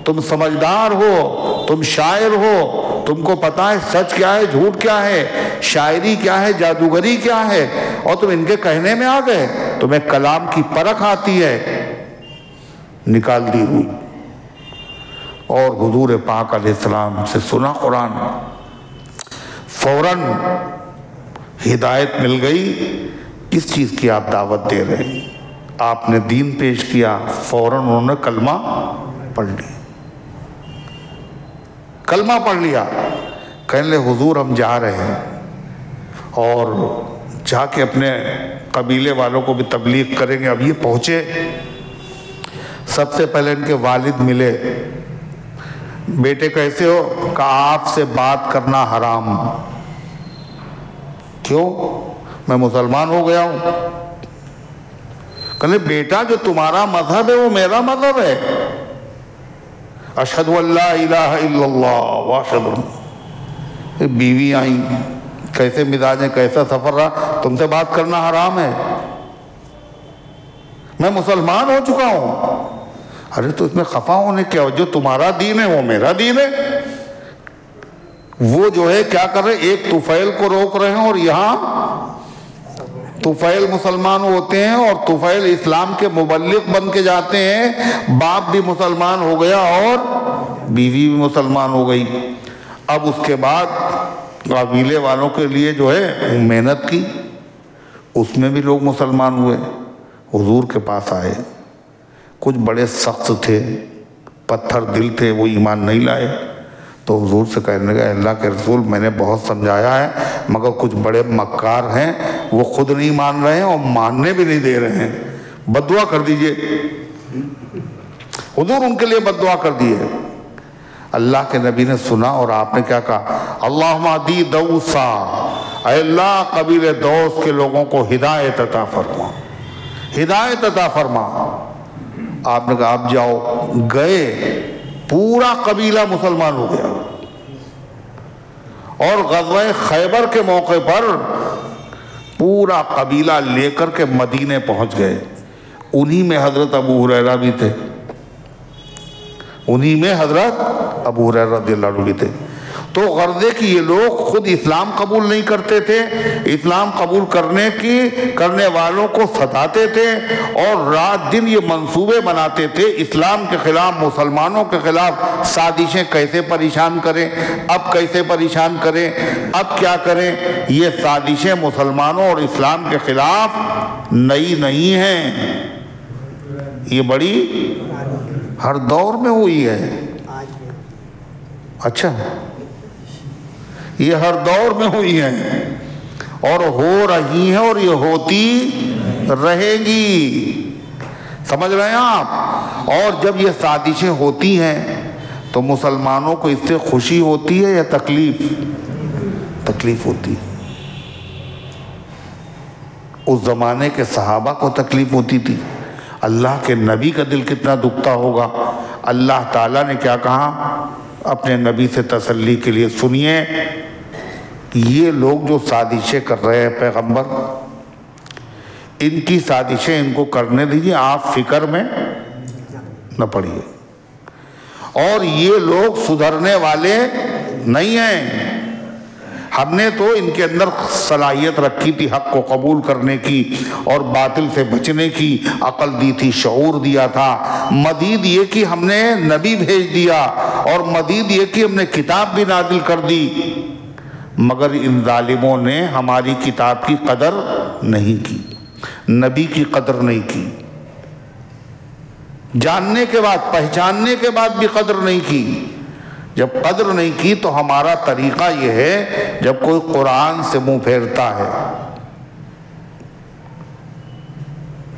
تم سمجھدار ہو، تم شاعر ہو، تم کو پتا ہے سچ کیا ہے جھوٹ کیا ہے، شاعری کیا ہے جادوگری کیا ہے، اور تم ان کے کہنے میں آ گئے۔ تمہیں کلام کی پرکھ آتی ہے، نکال دی ہوئی، اور حضور پاک علیہ السلام سے سنا قرآن، فوراً ہدایت مل گئی۔ کس چیز کی آپ دعوت دے رہے ہیں؟ آپ نے دین پیش کیا، فوراً انہوں نے کلمہ پڑھ لیا، کلمہ پڑھ لیا۔ کہنے لے حضور ہم جا رہے ہیں، اور جا کے اپنے قبیلے والوں کو بھی تبلیغ کریں گے۔ اب یہ پہنچے، سب سے پہلے ان کے والد ملے، بیٹے کیسے ہو؟ کہا آپ سے بات کرنا حرام۔ کیوں؟ میں مسلمان ہو گیا ہوں۔ کہنے بیٹا جو تمہارا مذہب ہے وہ میرا مذہب ہے، اشہد ان لا الہ الا اللہ واشہد ان۔ بیوی آئیں، کیسے مزاج ہے، کیسا سفر رہا، تم سے بات کرنا حرام ہے، میں مسلمان ہو چکا ہوں۔ ارے تو اس میں خفا ہونے کیا ہو، جو تمہارا دین ہے وہ میرا دین ہے۔ وہ جو ہے کیا کر رہے، ایک طفیل کو روک رہے ہیں، اور یہاں طفیل مسلمان ہوتے ہیں اور طفیل اسلام کے مبلغ بن کے جاتے ہیں، باپ بھی مسلمان ہو گیا اور بیوی بھی مسلمان ہو گئی۔ اب اس کے بعد قبیلے والوں کے لیے جو ہے محنت کی، اس میں بھی لوگ مسلمان ہوئے، حضور کے پاس آئے۔ کچھ بڑے سخت تھے، پتھر دل تھے، وہ ایمان نہیں لائے، تو حضور سے کہنے لگا اللہ کے رسول میں نے بہت سمجھایا ہے مگر کچھ بڑے مکار ہیں، وہ خود نہیں مان رہے ہیں اور ماننے بھی نہیں دے رہے ہیں، بددعا کر دیجئے۔ حضور ان کے لیے بددعا کر دیے۔ اللہ کے نبی نے سنا اور آپ نے کیا کہا، اللہم اہدی دوسا، اے اللہ قبیل دوس کے لوگوں کو ہدایت عطا فرما، ہدایت عطا فرما۔ آپ نے کہا آپ جاؤ، گئے، پورا قبیلہ مسلمان ہو گیا، اور غزوہ خیبر کے موقع پر پورا قبیلہ لے کر کے مدینے پہنچ گئے۔ انہی میں حضرت ابو ہریرہ بھی تھے، انہی میں حضرت ابو ہریرہ رضی اللہ عنہ بھی تھے۔ تو غرضے کہ یہ لوگ خود اسلام قبول نہیں کرتے تھے، اسلام قبول کرنے والوں کو ستاتے تھے، اور رات دن یہ منصوبے بناتے تھے اسلام کے خلاف، مسلمانوں کے خلاف سازشیں کیسے پریشان کریں، اب کیسے پریشان کریں، اب کیا کریں۔ یہ سازشیں مسلمانوں اور اسلام کے خلاف نئی نہیں ہیں، یہ بڑی ہر دور میں ہوئی ہے۔ اچھا، یہ ہر دور میں ہوئی ہیں اور ہو رہی ہیں اور یہ ہوتی رہے گی۔ سمجھ رہے ہیں آپ؟ اور جب یہ سازشیں ہوتی ہیں تو مسلمانوں کو اس سے خوشی ہوتی ہے یا تکلیف؟ تکلیف ہوتی ہے۔ اس زمانے کے صحابہ کو تکلیف ہوتی تھی، اللہ کے نبی کا دل کتنا دکھتا ہوگا۔ اللہ تعالیٰ نے کیا کہا اپنے نبی سے تسلی کے لیے؟ سنیے، یہ لوگ جو سازشیں کر رہے ہیں پیغمبر، ان کی سازشیں ان کو کرنے دیجیے، آپ فکر میں نہ پڑیے۔ اور یہ لوگ سدھرنے والے نہیں ہیں۔ ہم نے تو ان کے اندر صلاحیت رکھی تھی حق کو قبول کرنے کی اور باطل سے بچنے کی، عقل دی تھی، شعور دیا تھا۔ مزید یہ کہ ہم نے نبی بھیج دیا، اور مزید یہ کہ ہم نے کتاب بھی نازل کر دی، مگر ان ظالموں نے ہماری کتاب کی قدر نہیں کی، نبی کی قدر نہیں کی، جاننے کے بعد، پہچاننے کے بعد بھی قدر نہیں کی۔ جب قدر نہیں کی تو ہمارا طریقہ یہ ہے، جب کوئی قرآن سے منہ پھیرتا ہے،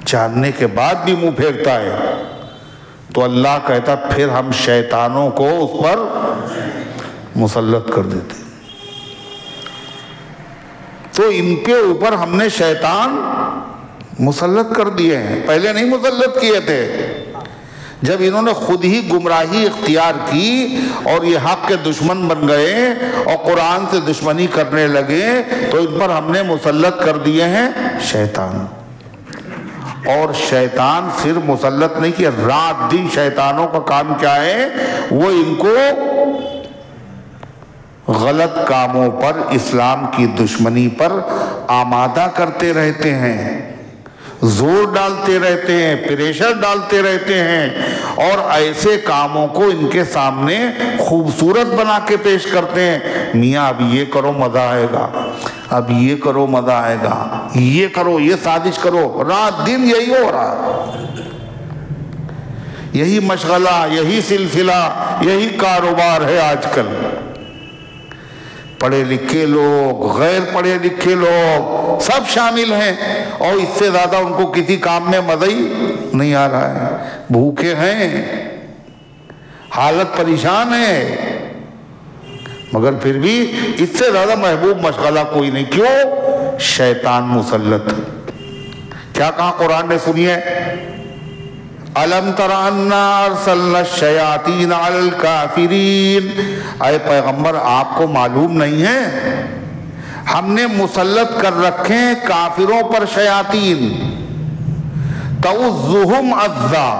جاننے کے بعد بھی منہ پھیرتا ہے، تو اللہ کہتا پھر ہم شیطانوں کو اس پر مسلط کر دیتے۔ تو ان کے اوپر ہم نے شیطان مسلط کر دیے ہیں، پہلے نہیں مسلط کیے تھے۔ جب انہوں نے خود ہی گمراہی اختیار کی اور یہ حق کے دشمن بن گئے اور قرآن سے دشمنی کرنے لگے، تو ان پر ہم نے مسلط کر دیے ہیں شیطان۔ اور شیطان صرف مسلط نہیں کیا، رات دن شیطانوں کا کام کیا ہے؟ وہ ان کو غلط کاموں پر، اسلام کی دشمنی پر آمادہ کرتے رہتے ہیں، زور ڈالتے رہتے ہیں، پریشر ڈالتے رہتے ہیں، اور ایسے کاموں کو ان کے سامنے خوبصورت بنا کے پیش کرتے ہیں۔ میاں اب یہ کرو مزہ آئے گا، اب یہ کرو مزہ آئے گا، یہ کرو، یہ سازش کرو، رات دن یہی ہو رہا ہے، یہی مشغلہ، یہی سلسلہ، یہی کاروبار ہے آج کل۔ پڑھے لکھے لوگ، غیر پڑھے لکھے لوگ سب شامل ہیں، اور اس سے زیادہ ان کو کسی کام میں مزہ ہی نہیں آ رہا ہے۔ بھوکے ہیں، حالت پریشان ہے، مگر پھر بھی اس سے زیادہ محبوب مشغلہ کوئی نہیں۔ کیوں؟ شیطان مسلط۔ کیا کہا قرآن نے؟ سنیے، أَلَمْ تَرَ أَنَّا أَرْسَلْنَا الشَّيَاطِينَ عَلَى الْكَافِرِينَ۔ اے پیغمبر، آپ کو معلوم نہیں ہے ہم نے مسلط کر رکھے ہیں کافروں پر شیاطین، تَعُزُّهُمْ عَزًّا،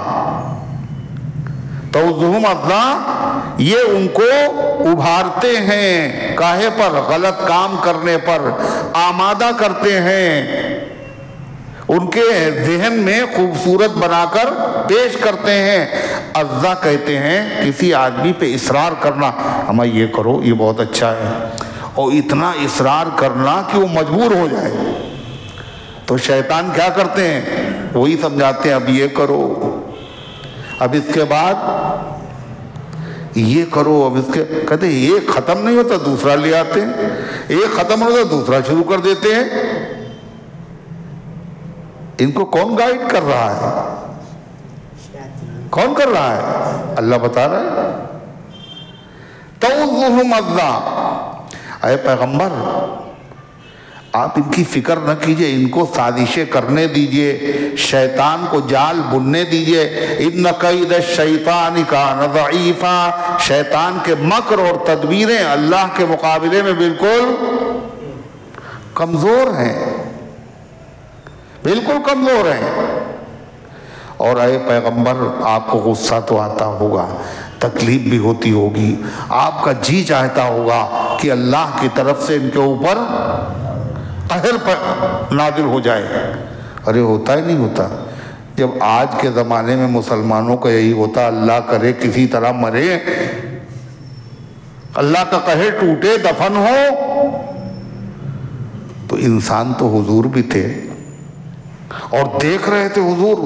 تَعُزُّهُمْ عَزًّا، یہ ان کو ابھارتے ہیں، کاہے پر؟ غلط کام کرنے پر آمادہ کرتے ہیں، ان کے ذہن میں خوبصورت بنا کر پیش کرتے ہیں۔ عزا کہتے ہیں کسی آدمی پہ اصرار کرنا، ہمیں یہ کرو، یہ بہت اچھا ہے، اور اتنا اصرار کرنا کہ وہ مجبور ہو جائے۔ تو شیطان کیا کرتے ہیں؟ وہی سمجھاتے ہیں اب یہ کرو، اب اس کے بعد یہ کرو، اب اس کے کہتے ہیں ایک ختم نہیں ہوتا دوسرا لے آتے ہیں، ایک ختم ہوتا دوسرا شروع کر دیتے ہیں۔ ان کو کون گائیڈ کر رہا ہے؟ کون کر رہا ہے؟ اللہ بتا رہا ہے۔ تَعُزُّهُمْ عَزًّا، اے پیغمبر آپ ان کی فکر نہ کیجئے، ان کو سازشیں کرنے دیجئے، شیطان کو جال بننے دیجئے۔ إِنَّ كَيْدَ الشَّيْطَانِ كَانَ ضَعِيفًا، شیطان کے مکر اور تدبیریں اللہ کے مقابلے میں بالکل کمزور ہیں، بالکل کمزور ہیں۔ اور اے پیغمبر آپ کو غصہ تو آتا ہوگا، تکلیف بھی ہوتی ہوگی، آپ کا جی چاہتا ہوگا کہ اللہ کی طرف سے ان کے اوپر قہر نازل ہو جائے۔ ارے ہوتا ہی نہیں ہوتا۔ جب آج کے زمانے میں مسلمانوں کا یہی ہوتا، اللہ کرے کسی طرح مرے، اللہ کا قہر ٹوٹے، دفن ہو۔ تو انسان تو حضور بھی تھے اور دیکھ رہے تھے حضور،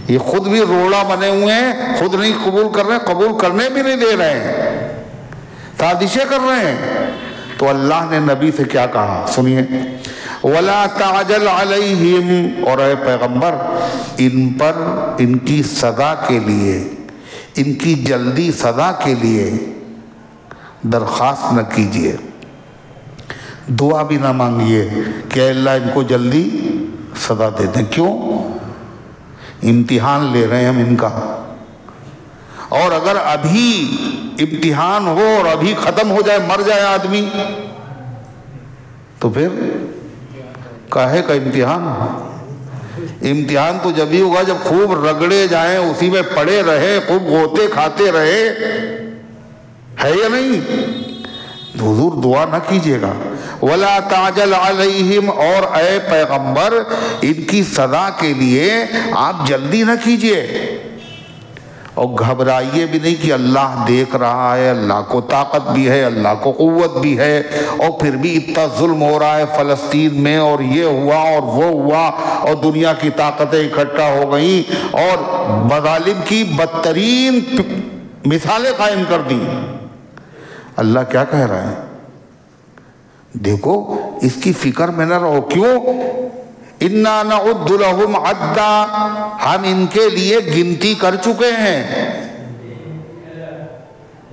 یہ خود بھی روڑا بنے ہوئے ہیں، خود نہیں قبول کر رہے ہیں، قبول کرنے بھی نہیں دے رہے ہیں، سازشیں کر رہے ہیں۔ تو اللہ نے نبی سے کیا کہا؟ سنیے، وَلَا تَعْجَلْ عَلَيْهِمْ، اور اے پیغمبر ان پر ان کی سزا کے لیے، ان کی جلدی سزا کے لیے درخواست نہ کیجیے، دعا بھی نہ مانگیے کہ اے اللہ ان کو جلدی سزا دے دیں۔ کیوں؟ امتحان لے رہے ہیں ہم ان کا، اور اگر ابھی امتحان ہو اور ابھی ختم ہو جائے، مر جائے آدمی، تو پھر کاہے کا امتحان؟ امتحان تو جب ہی ہوگا جب خوب رگڑے جائیں، اسی میں پڑے رہے، خوب غوطے کھاتے رہے، ہے یا نہیں؟ حضور دعا نہ کیجیے گا۔ وَلَا تَعْجَلْ عَلَيْهِمْ، اور اے پیغمبر ان کی سزا کے لیے آپ جلدی نہ کیجیے، اور گھبرائیے بھی نہیں کہ اللہ دیکھ رہا ہے، اللہ کو طاقت بھی ہے، اللہ کو قوت بھی ہے، اور پھر بھی اتنا ظلم ہو رہا ہے فلسطین میں، اور یہ ہوا اور وہ ہوا، اور دنیا کی طاقتیں اکٹھا ہو گئیں اور مظالم کی بدترین مثالیں قائم کر دیں۔ اللہ کیا کہہ رہا ہے؟ دیکھو اس کی فکر میں نہ رہو۔ کیوں؟ اِنَّا نَعُدُّ لَهُمْ عَدًّا، ہم ان کے لیے گنتی کر چکے ہیں،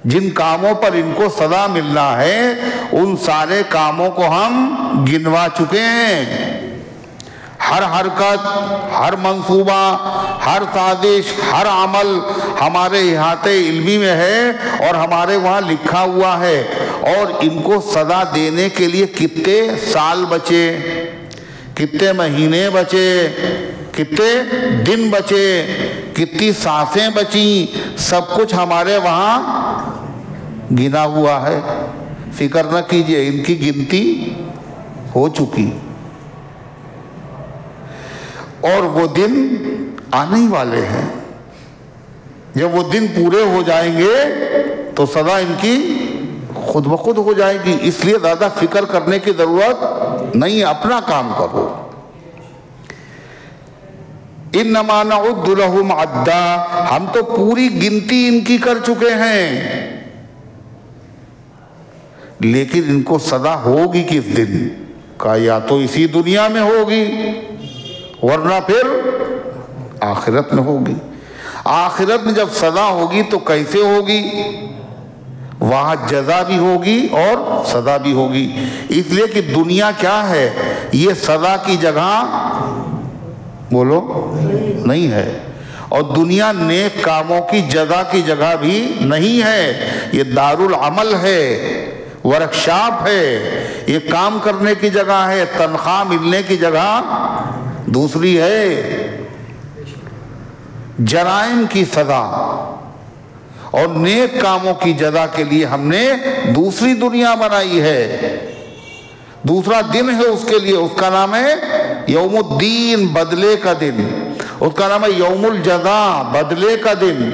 جن کاموں پر ان کو سزا ملنا ہے ان سارے کاموں کو ہم گنوا چکے ہیں۔ ہر حرکت، ہر منصوبہ، ہر سازش، ہر عمل ہمارے احاطے علمی میں ہے اور ہمارے وہاں لکھا ہوا ہے، اور ان کو سزا دینے کے لیے کتنے سال بچے، کتنے مہینے بچے، کتنے دن بچے، کتنی سانسیں بچیں، سب کچھ ہمارے وہاں گنا ہوا ہے۔ فکر نہ کیجئے، ان کی گنتی ہو چکی، اور وہ دن آنے ہی والے ہیں۔ جب وہ دن پورے ہو جائیں گے تو سزا ان کی خود بخود ہو جائے گی، اس لیے زیادہ فکر کرنے کی ضرورت نہیں، اپنا کام کرو۔ اِنَّمَا نَعُدُّ لَهُمْ عَدًّا، ہم تو پوری گنتی ان کی کر چکے ہیں، لیکن ان کو سزا ہوگی کس دن؟ کہا یا تو اسی دنیا میں ہوگی، ورنہ پھر آخرت میں ہوگی۔ آخرت میں جب سزا ہوگی تو کیسے ہوگی؟ وہاں جزا بھی ہوگی اور سزا بھی ہوگی، اس لیے کہ دنیا کیا ہے؟ یہ سزا کی جگہ بولو نہیں ہے، اور دنیا نیک کاموں کی جزا کی جگہ بھی نہیں ہے، یہ دار العمل ہے، ورکشاپ ہے، یہ کام کرنے کی جگہ ہے، تنخواہ ملنے کی جگہ دوسری ہے۔ جرائم کی سزا اور نیک کاموں کی جزا کے لیے ہم نے دوسری دنیا بنائی ہے، دوسرا دن ہے اس کے لیے، اس کا نام ہے یوم الدین، بدلے کا دن، اس کا نام ہے یوم الجزا، بدلے کا دن،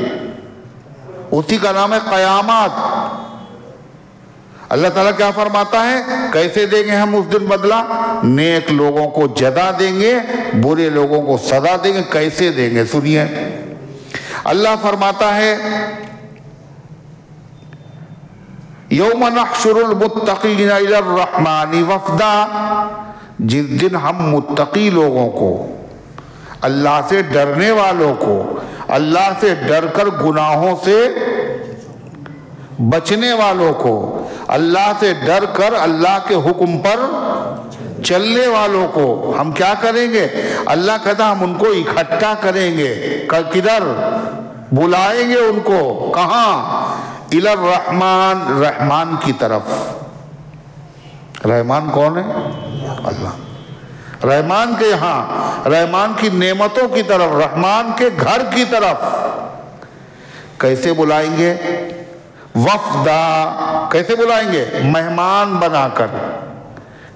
اسی کا نام ہے قیامت۔ اللہ تعالیٰ کیا فرماتا ہے؟ کیسے دیں گے ہم اس دن بدلہ؟ نیک لوگوں کو جزا دیں گے، برے لوگوں کو سزا دیں گے۔ کیسے دیں گے؟ سنیے، اللہ فرماتا ہے یوم نحشر المتقین الی الرحمن وفدا، جس دن ہم متقی لوگوں کو، اللہ سے ڈرنے والوں کو، اللہ سے ڈر کر گناہوں سے بچنے والوں کو، اللہ سے ڈر کر اللہ کے حکم پر چلنے والوں کو ہم کیا کریں گے؟ اللہ کہتا ہم ان کو اکٹھا کریں گے۔ کدھر بلائیں گے ان کو؟ کہاں؟ الی الرحمن، رحمان کی طرف۔ رحمان کون ہے؟ اللہ۔ رحمان کے یہاں، رحمان کی نعمتوں کی طرف، رحمان کے گھر کی طرف۔ کیسے بلائیں گے؟ وفدا، کیسے بلائیں گے؟ مہمان بنا کر۔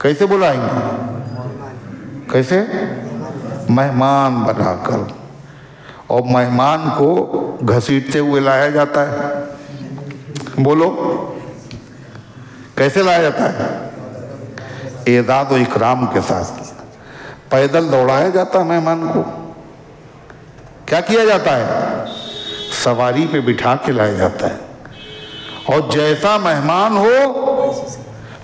کیسے بلائیں گے؟ کیسے؟ مہمان بنا کر، اور مہمان کو گھسیٹتے ہوئے لایا جاتا ہے۔ بولو کیسے لایا جاتا ہے؟ اعزاز و اکرام کے ساتھ، پیدل دوڑایا جاتا ہے مہمان کو۔ کیا کیا جاتا ہے؟ سواری پہ بٹھا کے لایا جاتا ہے، اور جیسا مہمان ہو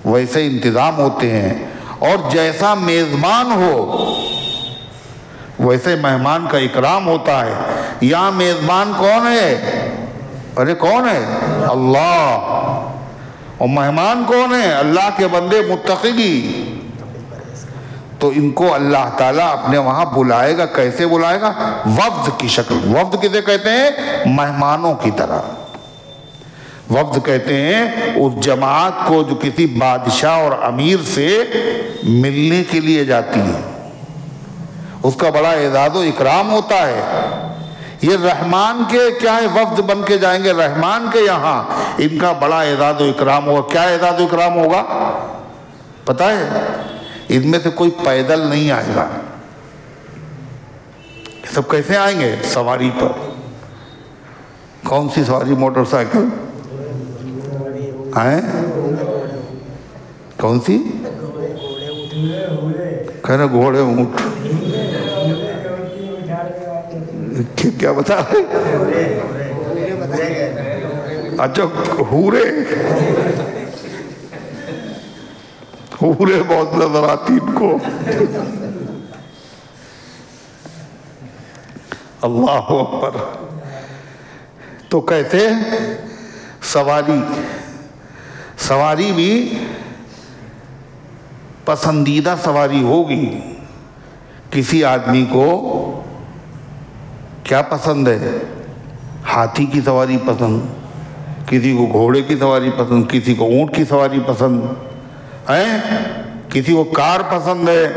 ویسے انتظام ہوتے ہیں، اور جیسا میزبان ہو ویسے مہمان کا اکرام ہوتا ہے۔ یہاں میزبان کون ہے؟ ارے کون ہے؟ اللہ۔ اور مہمان کون ہے؟ اللہ کے بندے متقی۔ تو ان کو اللہ تعالیٰ اپنے وہاں بلائے گا۔ کیسے بلائے گا؟ وفد کی شکل۔ وفد کسے کہتے ہیں؟ مہمانوں کی طرح۔ وفد کہتے ہیں اس جماعت کو جو کسی بادشاہ اور امیر سے ملنے کے لیے جاتی ہے، اس کا بڑا اعزاز و اکرام ہوتا ہے۔ یہ رحمان کے کیا ہے؟ وفد بن کے جائیں گے رحمان کے یہاں، ان کا بڑا اعزاز و اکرام ہوگا۔ کیا اعزاز و اکرام ہوگا پتہ ہے؟ ان میں سے کوئی پیدل نہیں آئے گا۔ سب کیسے آئیں گے؟ سواری پر۔ کون سی سواری؟ موٹر سائیکل ہیں؟ کون سی؟ کہہ رہے گھوڑے اونٹ۔ کیا بتا رہے؟ اچھا حورے بہت نظر آتی ان کو۔ اللہ اکبر۔ تو کہتے سواری بھی پسندیدہ سواری ہوگی۔ کسی آدمی کو کیا پسند ہے؟ ہاتھی کی سواری پسند، کسی کو گھوڑے کی سواری پسند، کسی کو اونٹ کی سواری پسند ہے، کسی کو کار پسند ہے،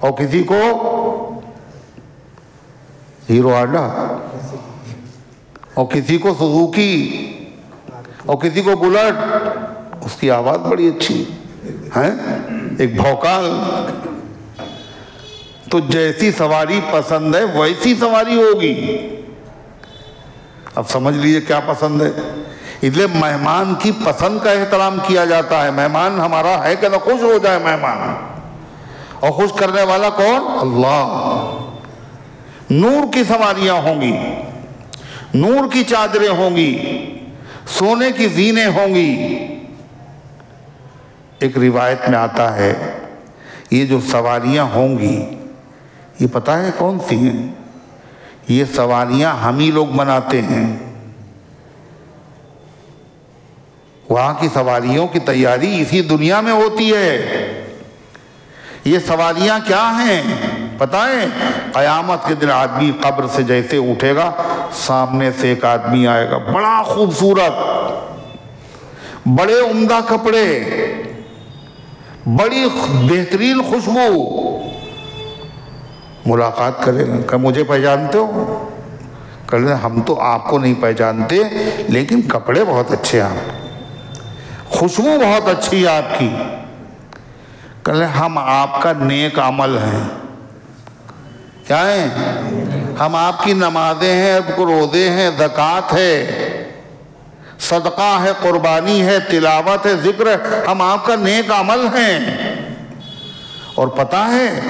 اور کسی کو ہیرو ہانڈا، اور کسی کو سوزوکی، اور کسی کو بلٹ۔ اس کی آواز بڑی اچھی ہے، ایک بھوکال۔ تو جیسی سواری پسند ہے ویسی سواری ہوگی۔ اب سمجھ لیجئے کیا پسند ہے۔ اس لیے مہمان کی پسند کا احترام کیا جاتا ہے۔ مہمان ہمارا ہے کہ نہ خوش ہو جائے مہمان، اور خوش کرنے والا کون؟ اللہ۔ نور کی سواریاں ہوں گی، نور کی چادریں ہوں گی، سونے کی زینے ہوں گی۔ ایک روایت میں آتا ہے یہ جو سواریاں ہوں گی یہ پتہ ہے کون سی ہیں؟ یہ سواریاں ہم ہی لوگ بناتے ہیں۔ وہاں کی سواریوں کی تیاری اسی دنیا میں ہوتی ہے۔ یہ سواریاں کیا ہیں پتہ ہے؟ قیامت کے دن آدمی قبر سے جیسے اٹھے گا، سامنے سے ایک آدمی آئے گا، بڑا خوبصورت، بڑے عمدہ کپڑے، بڑی بہترین خوشبو۔ ملاقات کرے گا کہ مجھے پہچانتے ہو؟ کہ ہم تو آپ کو نہیں پہچانتے لیکن کپڑے بہت اچھے ہیں آپ، خوشبو بہت اچھی ہے آپ کی۔ کہ ہم آپ کا نیک عمل ہیں۔ کیا ہیں؟ ہم آپ کی نمازیں ہیں، روزے ہیں، زکوٰۃ ہے، صدقہ ہے، قربانی ہے، تلاوت ہے، ذکر ہے، ہم آپ کا نیک عمل ہیں۔ اور پتہ ہے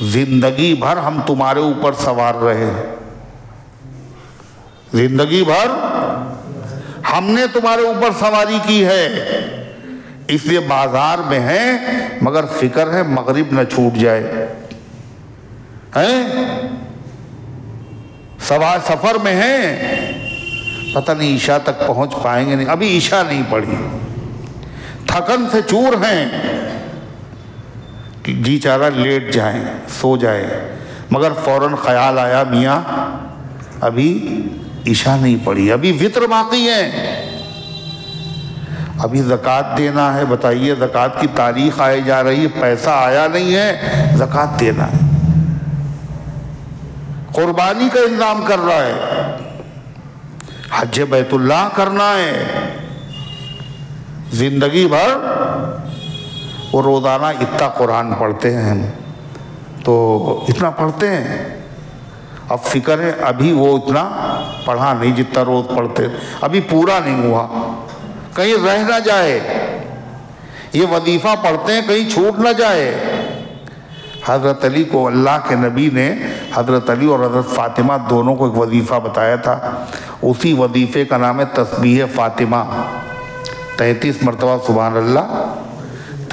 زندگی بھر ہم تمہارے اوپر سوار رہے، زندگی بھر ہم نے تمہارے اوپر سواری کی ہے، اس لیے بازار میں ہیں مگر فکر ہے مغرب نہ چھوٹ جائے، سفر میں ہیں، پتہ نہیں عشاء تک پہنچ پائیں گے نہیں، ابھی عشاء نہیں پڑھی، تھکن سے چور ہیں، جی چارہ لیٹ جائیں، سو جائے، مگر فوراً خیال آیا میاں ابھی عشاء نہیں پڑھی، ابھی وتر باقی ہے، ابھی زکوٰۃ دینا ہے۔ بتائیے زکوٰۃ کی تاریخ آئی جا رہی ہے، پیسہ آیا نہیں ہے، زکوٰۃ دینا ہے، قربانی کا انتظام کر رہا ہے، حج بیت اللہ کرنا ہے، زندگی بھر وہ روزانہ اتنا قرآن پڑھتے ہیں ہم تو اتنا پڑھتے ہیں، اب فکر ہے ابھی وہ اتنا پڑھا نہیں جتنا روز پڑھتے، ابھی پورا نہیں ہوا، کہیں رہ نہ جائے، یہ وظیفہ پڑھتے ہیں کہیں چھوٹ نہ جائے۔ حضرت علی کو اللہ کے نبی نے، حضرت علی اور حضرت فاطمہ دونوں کو ایک وظیفہ بتایا تھا، اسی وظیفے کا نام ہے تسبیح فاطمہ، 33 مرتبہ سبحان اللہ،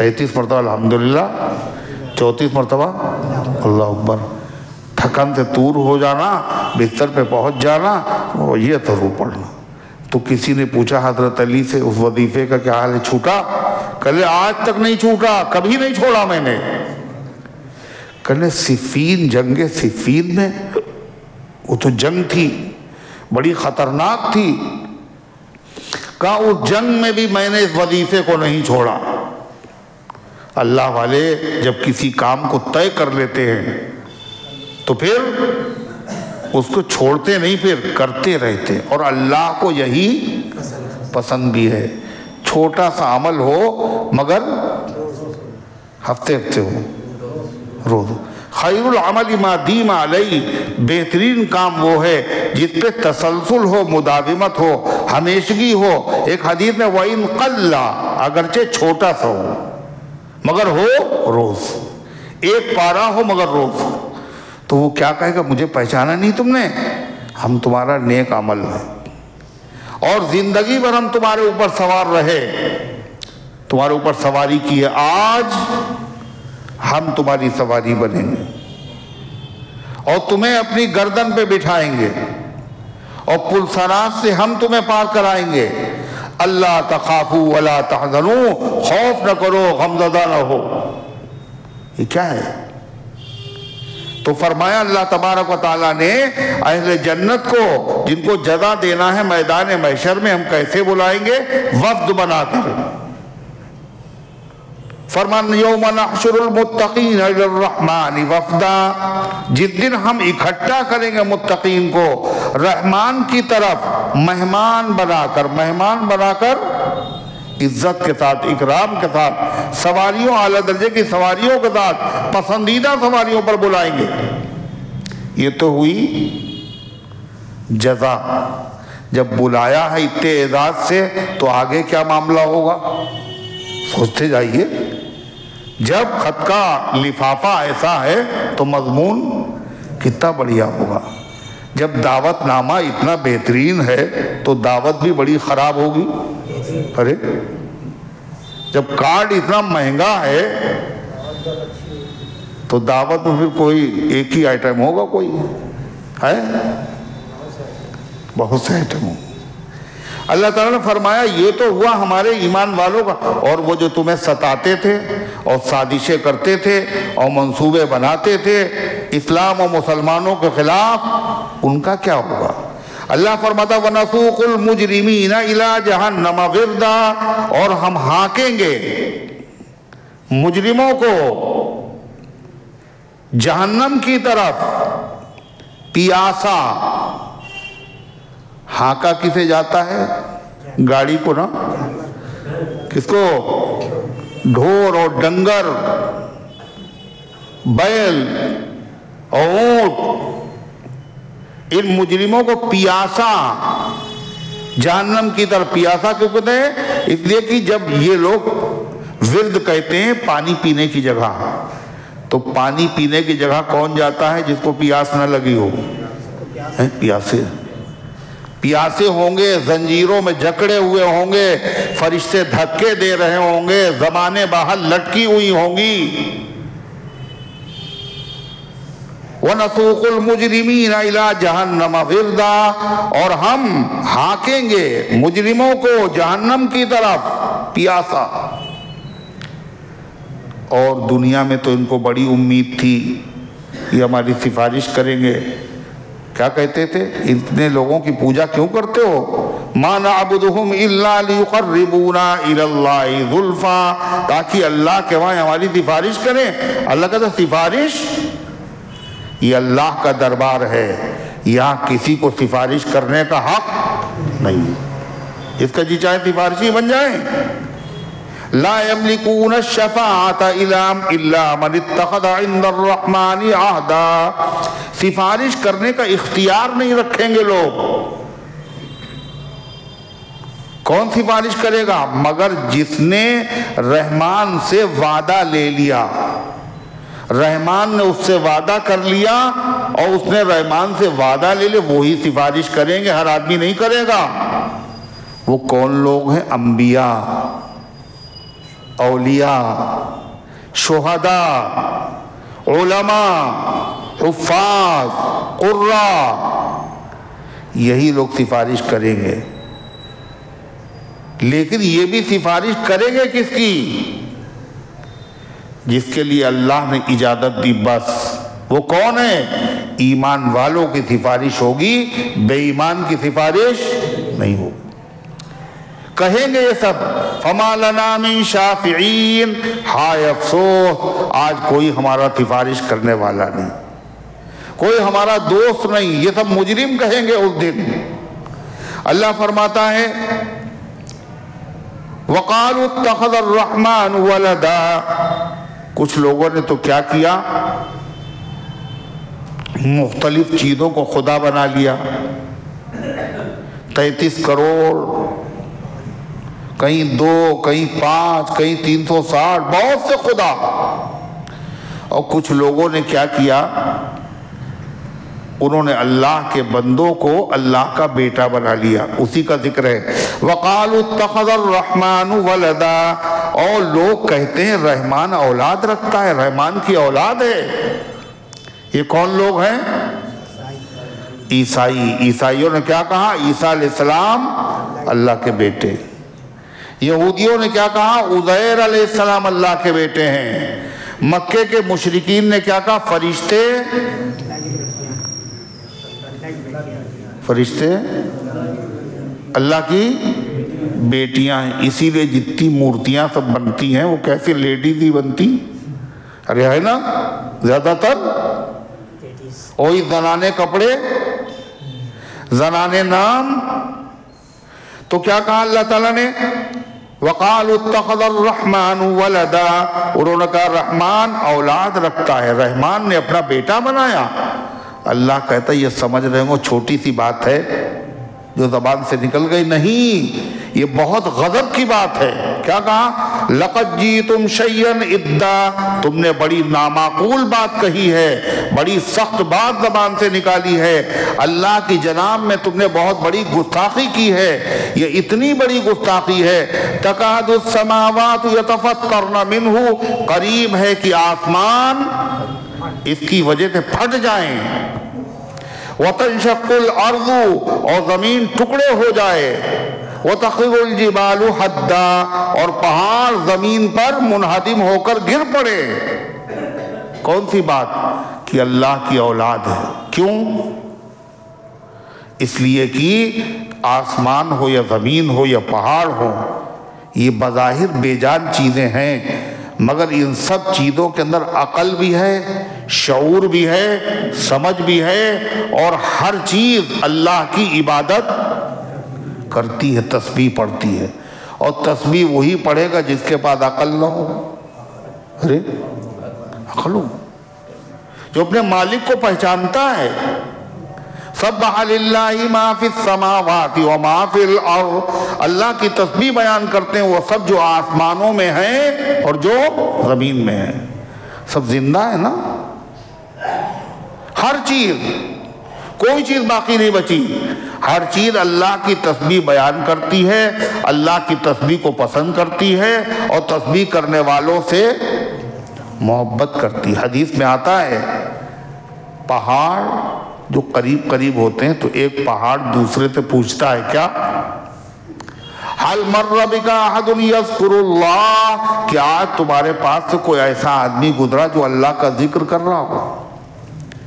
33 مرتبہ الحمدللہ، 34 مرتبہ اللہ اکبر، تھکن سے دور ہو جانا، بستر پہ پہنچ جانا، اور یہ ضرور پڑھنا۔ تو کسی نے پوچھا حضرت علی سے اس وظیفے کا کیا حال ہے، چھوٹا؟ کہلے آج تک نہیں چھوٹا، کبھی نہیں چھوڑا میں نے۔ کہلے صفین، جنگ صفین میں، وہ تو جنگ تھی بڑی خطرناک تھی، کہا اس جنگ میں بھی میں نے اس وظیفے کو نہیں چھوڑا۔ اللہ والے جب کسی کام کو طے کر لیتے ہیں تو پھر اس کو چھوڑتے نہیں، پھر کرتے رہتے، اور اللہ کو یہی پسند بھی ہے۔ چھوٹا سا عمل ہو مگر ہفتے ہفتے ہو، روز۔ خیر العمل ما دیم علیہ، بہترین کام وہ ہے جس پہ تسلسل ہو، مداومت ہو، ہمیشگی ہو۔ ایک حدیث میں وَإِن قَلَّ، اگرچہ چھوٹا سا ہو مگر ہو روز، ایک پارہ ہو مگر روز۔ تو وہ کیا کہے گا، مجھے پہچانا نہیں تم نے، ہم تمہارا نیک عمل ہے، اور زندگی بھر ہم تمہارے اوپر سوار رہے، تمہارے اوپر سواری کی ہے، آج ہم تمہاری سواری بنیں گے اور تمہیں اپنی گردن پہ بٹھائیں گے، اور پلسرات سے ہم تمہیں پار کرائیں گے۔ اللہ تخافوا ولا تحزنوا، خوف نہ کرو، غمزدہ نہ ہو۔ یہ کیا ہے؟ تو فرمایا اللہ تبارک و تعالیٰ نے اہل جنت کو، جن کو جزا دینا ہے میدان محشر میں، ہم کیسے بلائیں گے؟ وفد بنا کر۔ فرمان یوم نحشر المتقین الی الرحمن وفدا، جس دن ہم اکٹھا کریں گے متقین کو رحمان کی طرف مہمان بنا کر عزت کے ساتھ، اکرام کے ساتھ، سواریوں، اعلیٰ درجے کی سواریوں کے ساتھ، پسندیدہ سواریوں پر بلائیں گے۔ یہ تو ہوئی جزا۔ جب بلایا ہے اتنے اعزاز سے تو آگے کیا معاملہ ہوگا، سوچتے جائیے۔ جب خط کا لفافہ ایسا ہے تو مضمون کتنا بڑھیا ہوگا۔ جب دعوت نامہ اتنا بہترین ہے تو دعوت بھی بڑی خراب ہوگی۔ ارے جب کارڈ اتنا مہنگا ہے تو دعوت میں پھر کوئی ایک ہی آئٹم ہوگا، کوئی ہے؟ بہت سے آئٹم ہوں۔ اللہ تعالیٰ نے فرمایا یہ تو ہوا ہمارے ایمان والوں کا، اور وہ جو تمہیں ستاتے تھے اور سازشیں کرتے تھے اور منصوبے بناتے تھے اسلام و مسلمانوں کے خلاف، ان کا کیا ہوگا؟ اللہ فرماتا وَنَسُوقُ الْمُجْرِمِينَ إِلَىٰ جَهَنَّمَ وِرْدًا، اور ہم ہانکیں گے مجرموں کو جہنم کی طرف پیاسا۔ ہانکا کسے جاتا ہے؟ گاڑی کو نا، کس کو؟ ڈھور اور ڈنگر، بیل اور اونٹ، ان مجرموں کو پیاسا جہنم کی طرف۔ پیاسا کیوں کہتے ہیں؟ اس لیے کہ جب یہ لوگ ورد کہتے ہیں پانی پینے کی جگہ، تو پانی پینے کی جگہ کون جاتا ہے جس کو پیاس نہ لگی ہو؟ پیاسے ہوں گے، زنجیروں میں جکڑے ہوئے ہوں گے، فرشتے دھکے دے رہے ہوں گے، زبانیں باہر لٹکی ہوئی ہوں گی۔ وَنَسُوقُ الْمُجْرِمِينَ إِلَىٰ جَهَنَّمَ وِرْدًا، اور ہم ہانکیں گے مجرموں کو جہنم کی طرف پیاسا۔ اور دنیا میں تو ان کو بڑی امید تھی یہ ہماری سفارش کریں گے۔ کیا کہتے تھے؟ اتنے لوگوں کی پوجا کیوں کرتے ہو؟ مَا نَعْبُدُهُمْ إِلَّا لِيُقَرِّبُونَا إِلَى اللَّهِ زُلْفَىٰ، تاکہ اللہ کے وہاں ہماری سفارش کریں۔ اللہ کہتا سفارش، یہ اللہ کا دربار ہے، یہاں کسی کو سفارش کرنے کا حق نہیں۔ اس کا جی چاہے سفارشی بن جائیں۔ لا يملكون الشفاعة الا من اتخذ عند الرحمن عهدا، سفارش کرنے کا اختیار نہیں رکھیں گے لوگ۔ کون سفارش کرے گا؟ مگر جس نے رحمان سے وعدہ لے لیا، رحمان نے اس سے وعدہ کر لیا اور اس نے رحمان سے وعدہ لے لیا، وہی سفارش کریں گے، ہر آدمی نہیں کرے گا۔ وہ کون لوگ ہیں؟ انبیاء، اولیاء، شہداء، علماء، حفاظ، قراء، یہی لوگ سفارش کریں گے۔ لیکن یہ بھی سفارش کریں گے کس کی؟ جس کے لیے اللہ نے اجازت دی بس۔ وہ کون ہے؟ ایمان والوں کی سفارش ہوگی، بے ایمان کی سفارش نہیں ہوگی۔ کہیں گے یہ سب فما لنا من شافعین، ہائے افسوس آج کوئی ہمارا سفارش کرنے والا نہیں، کوئی ہمارا دوست نہیں، یہ سب مجرم کہیں گے اس دن۔ اللہ فرماتا ہے وَقَالُوا اتَّخَذَ الرَّحْمَنُ وَلَدًا، کچھ لوگوں نے تو کیا کیا، مختلف چیزوں کو خدا بنا لیا۔ 33 کروڑ، کہیں 2، کہیں 5، کہیں 360، بہت سے خدا۔ اور کچھ لوگوں نے کیا کیا، انہوں نے اللہ کے بندوں کو اللہ کا بیٹا بنا لیا۔ اسی کا ذکر ہے وَقَالُوا اتَّخَذَ الرَّحْمَنُ وَلَدًا، اور لوگ کہتے ہیں رحمان اولاد رکھتا ہے، رحمان کی اولاد ہے۔ یہ کون لوگ ہیں؟ عیسائی۔ عیسائیوں نے کیا کہا؟ عیسیٰ علیہ السلام اللہ کے بیٹے۔ یہودیوں نے کیا کہا؟ عزیر علیہ السلام اللہ کے بیٹے ہیں۔ مکے کے مشرکین نے کیا کہا؟ فرشتے اللہ کی بیٹیاں ہیں۔ اسی لیے جتنی مورتیاں سب بنتی ہیں وہ کیسے لیڈیز ہی بنتی، ارے ہے نا، زیادہ تر وہی زنانے کپڑے، زنانے نام۔ تو کیا کہا اللہ تعالیٰ نے؟ وَقَالُوا اتَّخَذَ الرَّحْمَنُ وَلَدًا، انہوں نے کہا رحمان اولاد رکھتا ہے، رحمان نے اپنا بیٹا بنایا۔ اللہ کہتا ہے یہ سمجھ رہے ہو چھوٹی سی بات ہے جو زبان سے نکل گئی، نہیں، یہ بہت غضب کی بات ہے۔ کیا کہا؟ لَقَدْ جِئْتُمْ شَيْئًا إِدًّا، تم نے بڑی نامعقول بات کہی ہے، بڑی سخت بات زبان سے نکالی ہے، اللہ کی جناب میں تم نے بہت بڑی گستاخی کی ہے۔ یہ اتنی بڑی گستاخی ہے تَكَادُ السَّمَاوَاتُ يَتَفَطَّرْنَ مِنْهُ، قریب ہے کہ آسمان اس کی وجہ سے پھٹ جائیں، وَتَنشَقُّ الْأَرْضُ، اور زمین ٹکڑے ہو جائے، وَتَخِرُّ الْجِبَالُ حَدًّا، اور پہاڑ زمین پر منہدم ہو کر گر پڑے۔ کون سی بات؟ کہ اللہ کی اولاد ہے۔ کیوں؟ اس لیے کہ آسمان ہو یا زمین ہو یا پہاڑ ہو، یہ بظاہر بے جان چیزیں ہیں، مگر ان سب چیزوں کے اندر عقل بھی ہے، شعور بھی ہے، سمجھ بھی ہے، اور ہر چیز اللہ کی عبادت کرتی ہے، تسبیح پڑھتی ہے۔ اور تسبیح وہی پڑھے گا جس کے پاس عقل نہ ہو۔ ارے عقل ہو، جو اپنے مالک کو پہچانتا ہے۔ سبح للہ ما فی السماوات وما فی الارض، اللہ کی تسبیح بیان کرتے ہیں وہ سب جو آسمانوں میں ہیں اور جو زمین میں ہیں، سب زندہ ہے نا، ہر چیز، کوئی چیز باقی نہیں بچی، ہر چیز اللہ کی تسبیح بیان کرتی ہے، اللہ کی تسبیح کو پسند کرتی ہے، اور تسبیح کرنے والوں سے محبت کرتی۔ حدیث میں آتا ہے پہاڑ جو قریب قریب ہوتے ہیں تو ایک پہاڑ دوسرے سے پوچھتا ہے کیا؟ حل مر بک احد یذکر اللہ، کیا آج تمہارے پاس سے کوئی ایسا آدمی گزرا جو اللہ کا ذکر کر رہا ہو؟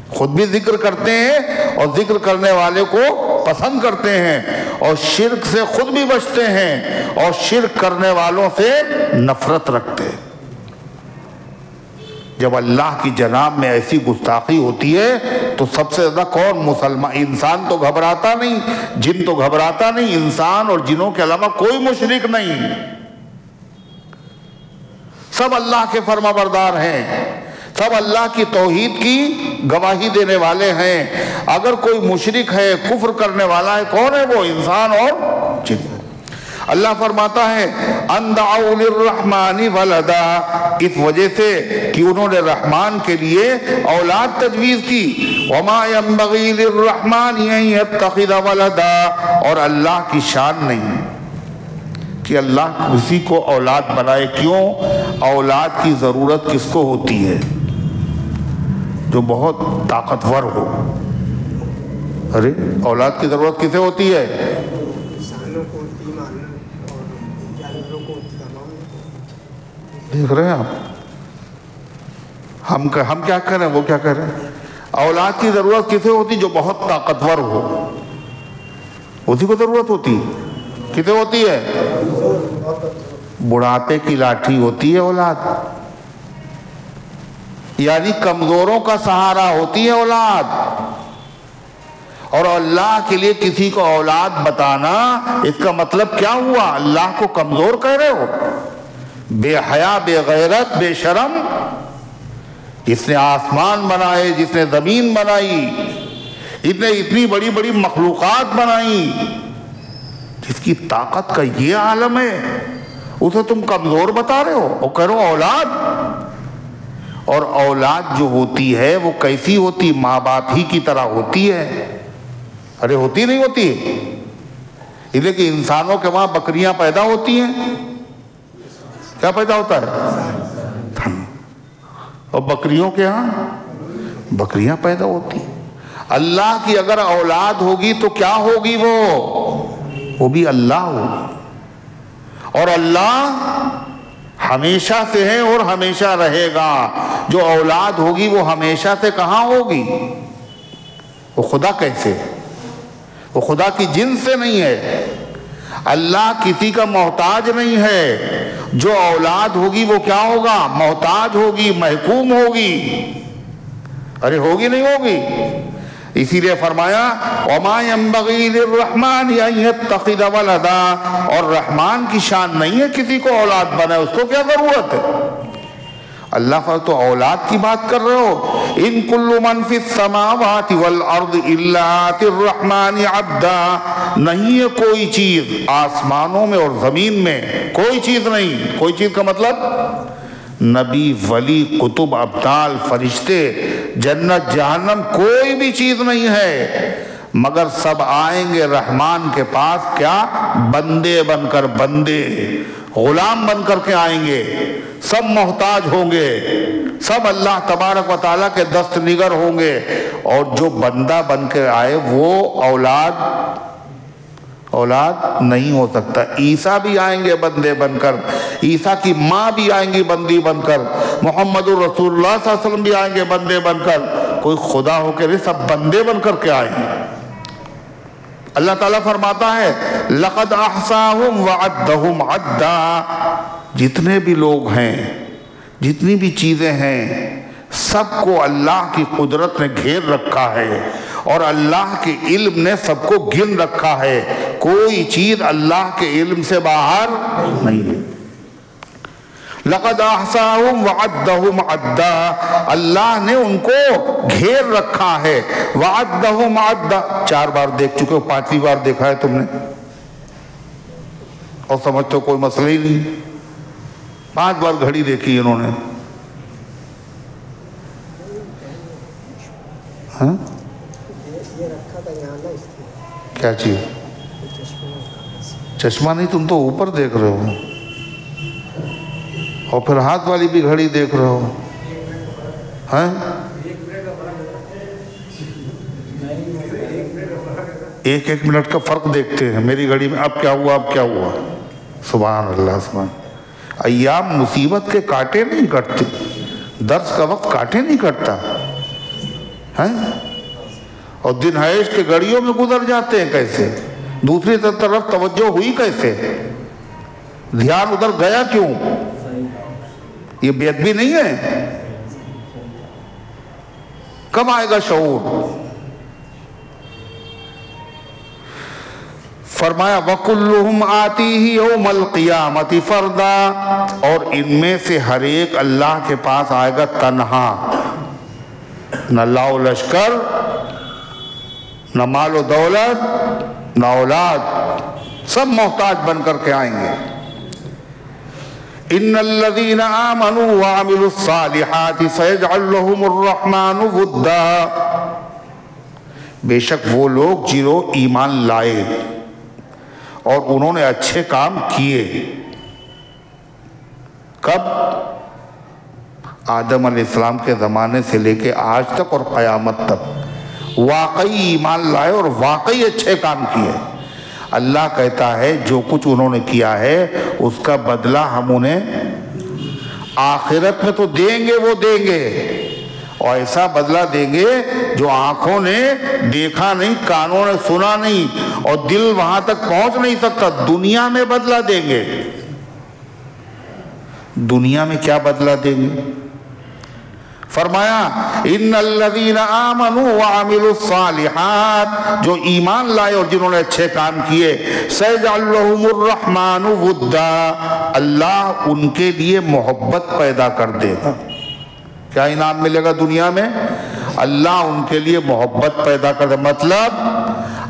خود بھی ذکر کرتے ہیں اور ذکر کرنے والے کو پسند کرتے ہیں، اور شرک سے خود بھی بچتے ہیں، اور شرک کرنے والوں سے نفرت رکھتے ہیں۔ جب اللہ کی جناب میں ایسی گستاخی ہوتی ہے تو سب سے زیادہ کون؟ مسلمان۔ انسان تو گھبراتا نہیں، جن تو گھبراتا نہیں، انسان اور جنوں کے علاوہ کوئی مشرک نہیں، سب اللہ کے فرما بردار ہیں، سب اللہ کی توحید کی گواہی دینے والے ہیں۔ اگر کوئی مشرک ہے، کفر کرنے والا ہے، کون ہے وہ؟ انسان اور جن۔ اللہ فرماتا ہے ان دعوا للرحمن ولدا، اس وجہ سے کہ انہوں نے رحمان کے لیے اولاد تجویز کی۔ وما ينبغي للرحمن ان يتخذ ولدا، اور اللہ کی شان نہیں کہ اللہ کسی کو اولاد بنائے. کیوں؟ اولاد کی ضرورت کس کو ہوتی ہے؟ جو بہت طاقتور ہو. ارے اولاد کی ضرورت کسے ہوتی ہے؟ دیکھ رہے ہیں آپ؟ ہم کیا کر رہے ہیں، وہ کیا کر رہے ہیں؟ اولاد کی ضرورت کسے ہوتی؟ جو بہت طاقتور ہو، اسی کو ضرورت ہوتی. کسے ہوتی ہے؟ بڑھاپے کی لاٹھی ہوتی ہے اولاد، یعنی کمزوروں کا سہارا ہوتی ہے اولاد. اور اللہ کے لیے کسی کو اولاد بتانا، اس کا مطلب کیا ہوا؟ اللہ کو کمزور کہہ رہے ہو؟ بے حیا، بے غیرت، بے شرم. جس نے آسمان بنائے، جس نے زمین بنائی، جس نے اتنی بڑی بڑی مخلوقات بنائی، جس کی طاقت کا یہ عالم ہے، اسے تم کمزور بتا رہے ہو اور کہہ رہے ہو اولاد. اور اولاد جو ہوتی ہے وہ کیسی ہوتی؟ ماں باپ ہی کی طرح ہوتی ہے. ارے ہوتی نہیں ہوتی؟ اس لیے کہ انسانوں کے وہاں بکریاں پیدا ہوتی ہیں. کیا پیدا ہوتا ہے؟ اور بکریوں کے ہاں بکریاں پیدا ہوتی ہیں. اللہ کی اگر اولاد ہوگی تو کیا ہوگی؟ وہ بھی اللہ ہوگی. اور اللہ ہمیشہ سے ہے اور ہمیشہ رہے گا. جو اولاد ہوگی وہ ہمیشہ سے کہاں ہوگی؟ وہ خدا کیسے؟ وہ خدا کی جنس سے نہیں ہے. اللہ کسی کا محتاج نہیں ہے. جو اولاد ہوگی وہ کیا ہوگا؟ محتاج ہوگی، محکوم ہوگی. ارے ہوگی نہیں ہوگی؟ اسی لیے فرمایا وَمَا يَنبَغِي لِلرَّحْمَنِ أَن يَتَّخِذَ وَلَدًا. اور رحمان کی شان نہیں ہے کسی کو اولاد بنائے، اس کو کیا ضرورت ہے؟ اللہ فرماتا تو اولاد کی بات کر رہے ہو. ان کل من فی السماوات والارض الا آتی الرحمن عبدا. نہیں ہے کوئی چیز آسمانوں میں اور زمین میں، کوئی چیز نہیں. کوئی چیز کا مطلب نبی، ولی، قطب، ابدال، فرشتے، جنت، جہنم، کوئی بھی چیز نہیں ہے مگر سب آئیں گے رحمان کے پاس. کیا؟ بندے بن کر، بندے غلام بن کر کے آئیں گے. سب محتاج ہوں گے، سب اللہ تبارک و تعالیٰ کے دست نگر ہوں گے. اور جو بندہ بن کے آئے وہ اولاد نہیں ہو سکتا. عیسیٰ بھی آئیں گے بندے بن کر، عیسیٰ کی ماں بھی آئیں گی بندی بن کر، محمد الرسول اللہ صلی اللہ علیہ وسلم بھی آئیں گے بندے بن کر. کوئی خدا ہو کے نہیں، سب بندے بن کر کے آئیں گے. اللہ تعالیٰ فرماتا ہے لَقَدْ أَحْصَاهُمْ وَعَدَّهُمْ عَدًّا. جتنے بھی لوگ ہیں، جتنی بھی چیزیں ہیں، سب کو اللہ کی قدرت نے گھیر رکھا ہے اور اللہ کے علم نے سب کو گن رکھا ہے. کوئی چیز اللہ کے علم سے باہر نہیں ہے. لَقَدْ أَحْصَاهُمْ وَعَدَّهُمْ عَدًّا. اللہ نے ان کو گھیر رکھا ہے. وَعَدَّهُمْ عَدًّا 4 بار دیکھ چکے ہو، 5ویں بار دیکھا ہے تم نے اور سمجھتے ہو کوئی مسئلہ ہی نہیں. 5 بار گھڑی دیکھی انہوں نے. ہاں کیا چیز؟ چشمہ نہیں، تم تو اوپر دیکھ رہے ہو اور پھر ہاتھ والی بھی گھڑی دیکھ رہے ہو. ہیں 1 منٹ کا فرق دیکھتے ہیں میری گھڑی میں. اب کیا ہوا، اب کیا ہوا؟ سبحان اللہ. سبحان. ایام مصیبت کے کاٹے نہیں کٹتے، درس کا وقت کاٹے نہیں کٹتا ہے. اور دن حیش کے گھڑیوں میں گزر جاتے ہیں کیسے؟ دوسری طرف توجہ ہوئی کیسے؟ دھیان ادھر گیا کیوں؟ یہ بے ادبی نہیں ہے؟ کب آئے گا شعور؟ فرمایا وَكُلُّهُمْ آتِيهِ يَوْمَ الْقِيَامَةِ فَرْدًا. اور ان میں سے ہر ایک اللہ کے پاس آئے گا تنہا، نہ لاؤ لشکر، نہ مال و دولت، نہ اولاد. سب محتاج بن کر کے آئیں گے. ان الذين آمنوا وعملوا الصالحات سيجعل لهم الرحمن ودا. بے شک وہ لوگ جنہوں ایمان لائے اور انہوں نے اچھے کام کیے۔ کب؟ آدم علیہ السلام کے زمانے سے لے کے آج تک اور قیامت تک واقعی ایمان لائے اور واقعی اچھے کام کیے۔ اللہ کہتا ہے جو کچھ انہوں نے کیا ہے اس کا بدلہ ہم انہیں آخرت میں تو دیں گے، وہ دیں گے، اور ایسا بدلہ دیں گے جو آنکھوں نے دیکھا نہیں، کانوں نے سنا نہیں، اور دل وہاں تک پہنچ نہیں سکتا۔ دنیا میں بدلہ دیں گے۔ دنیا میں کیا بدلہ دیں گے؟ فرمایا ان الذین آمنوا وعملوا الصالحات، جو ایمان لائے اور جنہوں نے اچھے کام کیے، سیجعل لہم الرحمن ودا، اللہ ان کے لیے محبت پیدا کر دے گا۔ کیا انعام ملے گا دنیا میں؟ اللہ ان کے لیے محبت پیدا کر دے، مطلب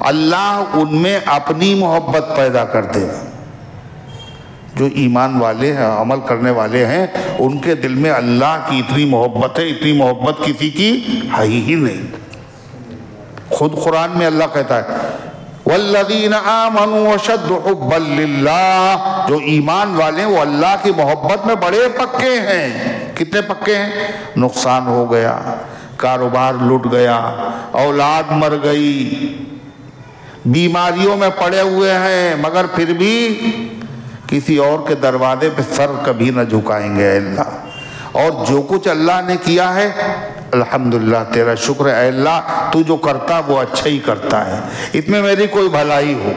اللہ ان میں اپنی محبت پیدا کر دے گا۔ جو ایمان والے ہیں، عمل کرنے والے ہیں، ان کے دل میں اللہ کی اتنی محبت ہے، اتنی محبت کسی کی ہے ہی نہیں۔ خود قرآن میں اللہ کہتا ہے والذین آمنوا اشد حبا للہ، جو ایمان والے ہیں وہ اللہ کی محبت میں بڑے پکے ہیں۔ کتنے پکے ہیں؟ نقصان ہو گیا، کاروبار لٹ گیا، اولاد مر گئی، بیماریوں میں پڑے ہوئے ہیں، مگر پھر بھی کسی اور کے دروازے پہ سر کبھی نہ جھکائیں گے۔ اے اللہ، اور جو کچھ اللہ نے کیا ہے الحمدللہ تیرا شکر ہے، اے اللہ تو جو کرتا وہ اچھا ہی کرتا ہے، اس میں میری کوئی بھلائی ہو۔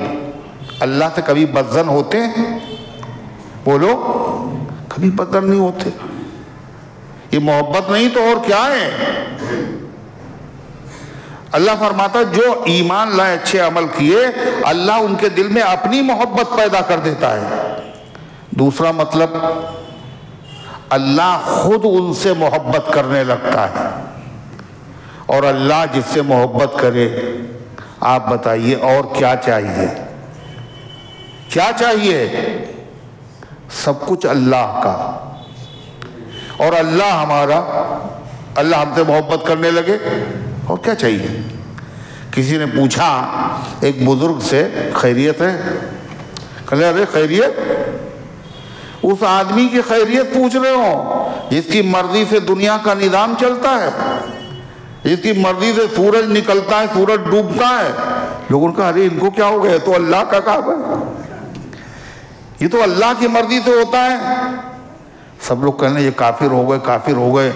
اللہ سے کبھی بدظن ہوتے ہیں؟ بولو، کبھی بدظن نہیں ہوتے۔ یہ محبت نہیں تو اور کیا ہے؟ اللہ فرماتا جو ایمان لائے، اچھے عمل کیے، اللہ ان کے دل میں اپنی محبت پیدا کر دیتا ہے۔ دوسرا مطلب اللہ خود ان سے محبت کرنے لگتا ہے، اور اللہ جس سے محبت کرے، آپ بتائیے اور کیا چاہیے؟ کیا چاہیے؟ سب کچھ اللہ کا، اور اللہ ہمارا، اللہ ہم سے محبت کرنے لگے، اور کیا چاہیے؟ کسی نے پوچھا ایک بزرگ سے، خیریت ہے؟ کہنے ارے خیریت؟ اس آدمی کی خیریت پوچھ رہے ہو جس کی مرضی سے دنیا کا نظام چلتا ہے، جس کی مرضی سے سورج نکلتا ہے، سورج ڈوبتا ہے۔ لوگوں نے کہا ارے ان کو کیا ہو گیا، تو اللہ کا کام ہے، یہ تو اللہ کی مرضی سے ہوتا ہے۔ سب لوگ کہنے یہ کافر ہو گئے، کافر ہو گئے،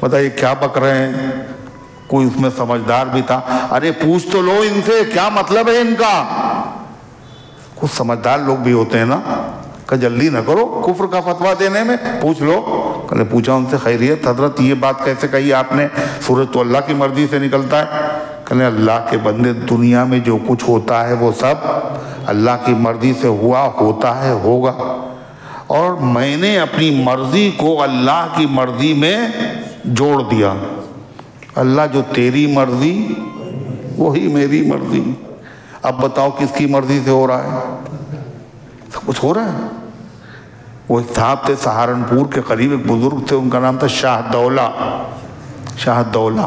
بتائیے کیا بک رہے ہیں؟ کوئی اس میں سمجھدار بھی تھا، ارے پوچھ تو لو ان سے کیا مطلب ہے ان کا۔ کچھ سمجھدار لوگ بھی ہوتے ہیں نا، کہ جلدی نہ کرو کفر کا فتویٰ دینے میں، پوچھ لو۔ کہنے پوچھا ان سے خیریت حضرت یہ بات کیسے کہی آپ نے، سورج تو اللہ کی مرضی سے نکلتا ہے؟ کہنے اللہ کے بندے دنیا میں جو کچھ ہوتا ہے وہ سب اللہ کی مرضی سے ہوا، ہوتا ہے، ہوگا، اور میں نے اپنی مرضی کو اللہ کی مرضی میں جوڑ دیا۔ اللہ جو تیری مرضی وہی میری مرضی۔ اب بتاؤ کس کی مرضی سے ہو رہا ہے؟ سب کچھ ہو رہا ہے۔ وہ ایک صاحب تھے سہارنپور کے قریب، ایک بزرگ تھے، ان کا نام تھا شاہ دولہ۔ شاہ دولہ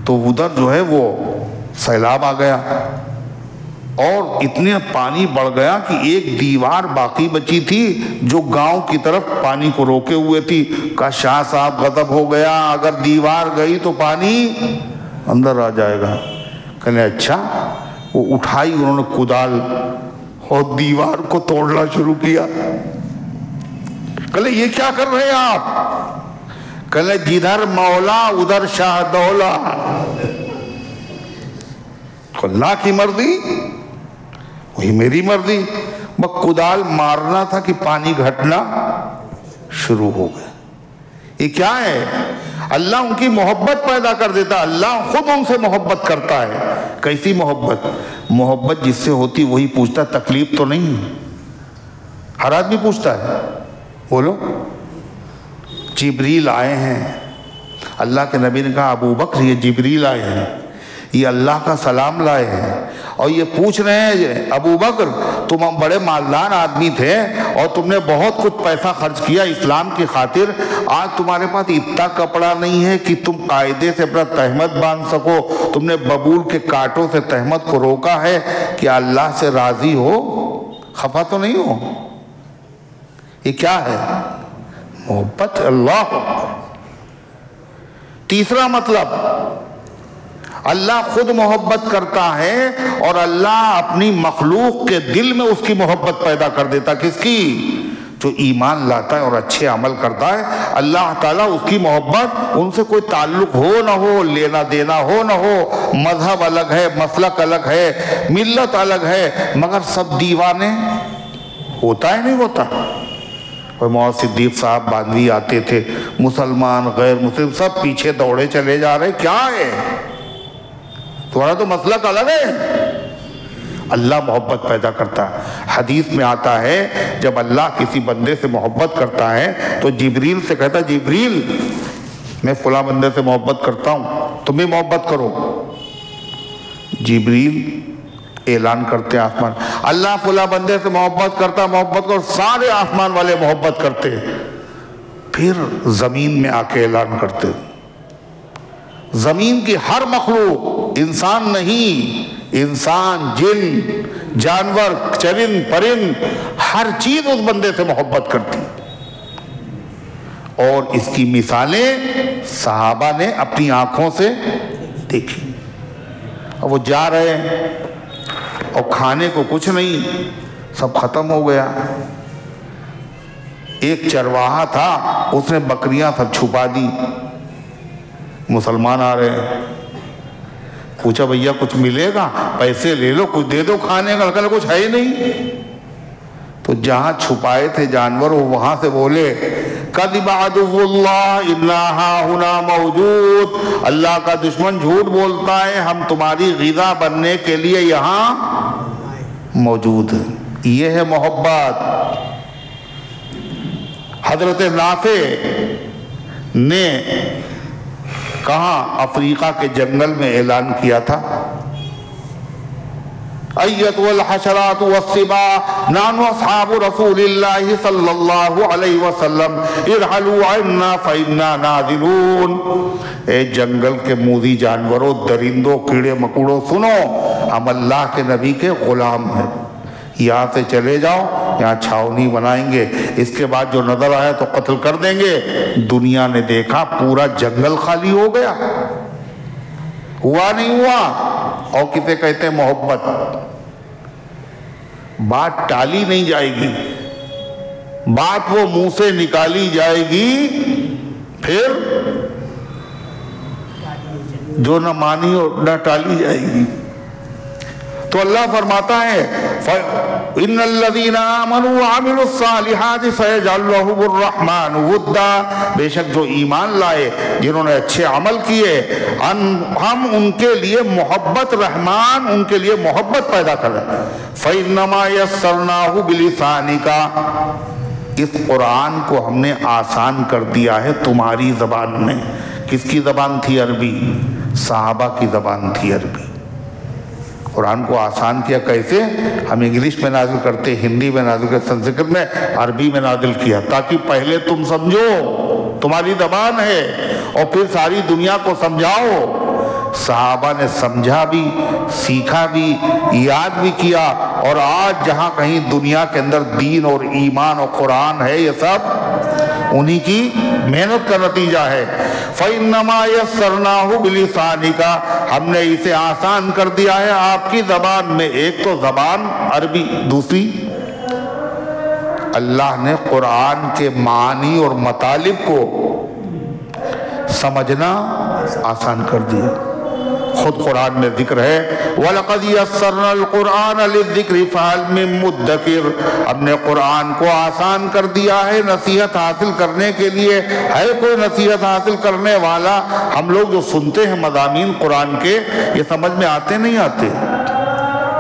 تو ادھر جو ہے وہ سیلاب آ گیا، اور اتنے پانی بڑھ گیا کہ ایک دیوار باقی بچی تھی جو گاؤں کی طرف پانی کو روکے ہوئے تھی۔ کہا شاہ صاحب غضب ہو گیا، اگر دیوار گئی تو پانی اندر آ جائے گا۔ کہنے اچھا۔ وہ اٹھائی انہوں نے کدال اور دیوار کو توڑنا شروع کیا۔ کہنے یہ کیا کر رہے ہیں آپ؟ کہنے جدھر مولا ادھر شاہ دولہ، اللہ کی مرضی وہی میری مرضی۔ بس کدال مارنا تھا کہ پانی گھٹنا شروع ہو گیا۔ یہ کیا ہے؟ اللہ ان کی محبت پیدا کر دیتا، اللہ خود ان سے محبت کرتا ہے۔ کیسی محبت؟ محبت جس سے ہوتی وہی پوچھتا تکلیف تو نہیں؟ ہر آدمی پوچھتا ہے، بولو۔ جبریل آئے ہیں، اللہ کے نبی نے کہا ابو بکر یہ جبریل آئے ہیں، یہ اللہ کا سلام لائے ہیں، اور یہ پوچھ رہے ہیں ابو بکر تم بڑے مالدار آدمی تھے اور تم نے بہت کچھ پیسہ خرچ کیا اسلام کی خاطر، آج تمہارے پاس اتنا کپڑا نہیں ہے کہ تم قاعدے سے اپنا تہمت باندھ سکو، تم نے ببول کے کانٹوں سے تہمت کو روکا ہے، کیا اللہ سے راضی ہو؟ خفا تو نہیں ہو؟ یہ کیا ہے؟ محبت اللہ۔ تیسرا مطلب، اللہ خود محبت کرتا ہے اور اللہ اپنی مخلوق کے دل میں اس کی محبت پیدا کر دیتا۔ کس کی؟ جو ایمان لاتا ہے اور اچھے عمل کرتا ہے، اللہ تعالیٰ اس کی محبت، ان سے کوئی تعلق ہو نہ ہو، لینا دینا ہو نہ ہو، مذہب الگ ہے، مسلک الگ ہے، ملت الگ ہے، مگر سب دیوانے، ہوتا ہے نہیں ہوتا؟ اور مولانا صدیق صاحب باندھوی آتے تھے، مسلمان غیر مسلم سب پیچھے دوڑے چلے جا رہے، کیا ہے؟ تمہارا تو مسلک الگ ہے۔ اللہ محبت پیدا کرتا ہے۔ حدیث میں آتا ہے جب اللہ کسی بندے سے محبت کرتا ہے تو جبریل سے کہتا ہے، جبریل میں فلاں بندے سے محبت کرتا ہوں، تم بھی محبت کرو۔ جبریل اعلان کرتے آسمان، اللہ فلاں بندے سے محبت کرتا، محبت کرو، سارے آسمان والے محبت کرتے۔ پھر زمین میں آ کے اعلان کرتے، زمین کی ہر مخلوق، انسان نہیں، انسان، جن، جانور، چرند، پرند، ہر چیز اس بندے سے محبت کرتی۔ اور اس کی مثالیں صحابہ نے اپنی آنکھوں سے دیکھی۔ اور وہ جا رہے ہیں اور کھانے کو کچھ نہیں، سب ختم ہو گیا۔ ایک چرواہا تھا، اس نے بکریاں سب چھپا دی۔ مسلمان آ رہے ہیں، پوچھا بھیا کچھ ملے گا؟ پیسے لے لو، کچھ دے دو کھانے کا، کہا کچھ ہے ہی نہیں۔ تو جہاں چھپائے تھے جانور وہاں سے بولے، کذب عدو اللہ انا ہاہنا موجود، اللہ کا دشمن جھوٹ بولتا ہے، ہم تمہاری غذا بننے کے لیے یہاں موجود ہیں۔ یہ ہے محبت۔ حضرت نافع نے کہاں؟ افریقہ کے جنگل میں اعلان کیا تھا، ایتها الحشرات والسباع نحن اصحاب رسول اللہ صلی اللہ علیہ وسلم ارحلوا عنا فإنا نازلون۔ اے جنگل کے موذی جانوروں، درندوں، کیڑے مکوڑوں، سنو، ہم اللہ کے نبی کے غلام ہیں، یہاں سے چلے جاؤ، یہاں چھاؤنی بنائیں گے، اس کے بعد جو نظر آیا تو قتل کر دیں گے۔ دنیا نے دیکھا پورا جنگل خالی ہو گیا، ہوا نہیں ہوا۔ اور کسے کہتے ہیں محبت؟ بات ٹالی نہیں جائے گی، بات وہ منہ سے نکالی جائے گی، پھر جو نہ مانی اور نہ ٹالی جائے گی۔ تو اللہ فرماتا ہے ان الذین آمنوا وعملوا الصالحات سیجعل لهم الرحمن ودا، بے شک جو ایمان لائے، جنہوں نے اچھے عمل کیے، ہم ان کے لیے محبت، رحمان ان کے لیے محبت پیدا کر رہے ہیں۔ فإنما یسرناہ بلسانک، اس قرآن کو ہم نے آسان کر دیا ہے تمہاری زبان میں۔ کس کی زبان تھی؟ عربی۔ صحابہ کی زبان تھی عربی۔ قرآن کو آسان کیا کیسے؟ ہم انگلش میں نازل کرتے، ہندی میں نازل کرتے، سنسکرت میں، عربی میں نازل کیا، تاکہ پہلے تم سمجھو، تمہاری زبان ہے، اور پھر ساری دنیا کو سمجھاؤ۔ صحابہ نے سمجھا بھی، سیکھا بھی، یاد بھی کیا، اور آج جہاں کہیں دنیا کے اندر دین اور ایمان اور قرآن ہے، یہ سب انہی کی محنت کا نتیجہ ہے۔ فَإِنَّمَا يَسَّرْنَاهُ بِلِسَانِكَ، ہم نے اسے آسان کر دیا ہے آپ کی زبان میں۔ ایک تو زبان عربی، دوسری اللہ نے قرآن کے معانی اور مطالب کو سمجھنا آسان کر دیا۔ خود قرآن میں ذکر ہے وَلَقَدْ يَسَّرْنَا الْقُرْآنَ لِلذِّكْرِ فَهَلْ مِن مُدَّكِرٍ، ہم نے قرآن کو آسان کر دیا ہے نصیحت حاصل کرنے کے لیے، ہے کوئی نصیحت حاصل کرنے والا؟ ہم لوگ جو سنتے ہیں مضامین قرآن کے، یہ سمجھ میں آتے نہیں آتے؟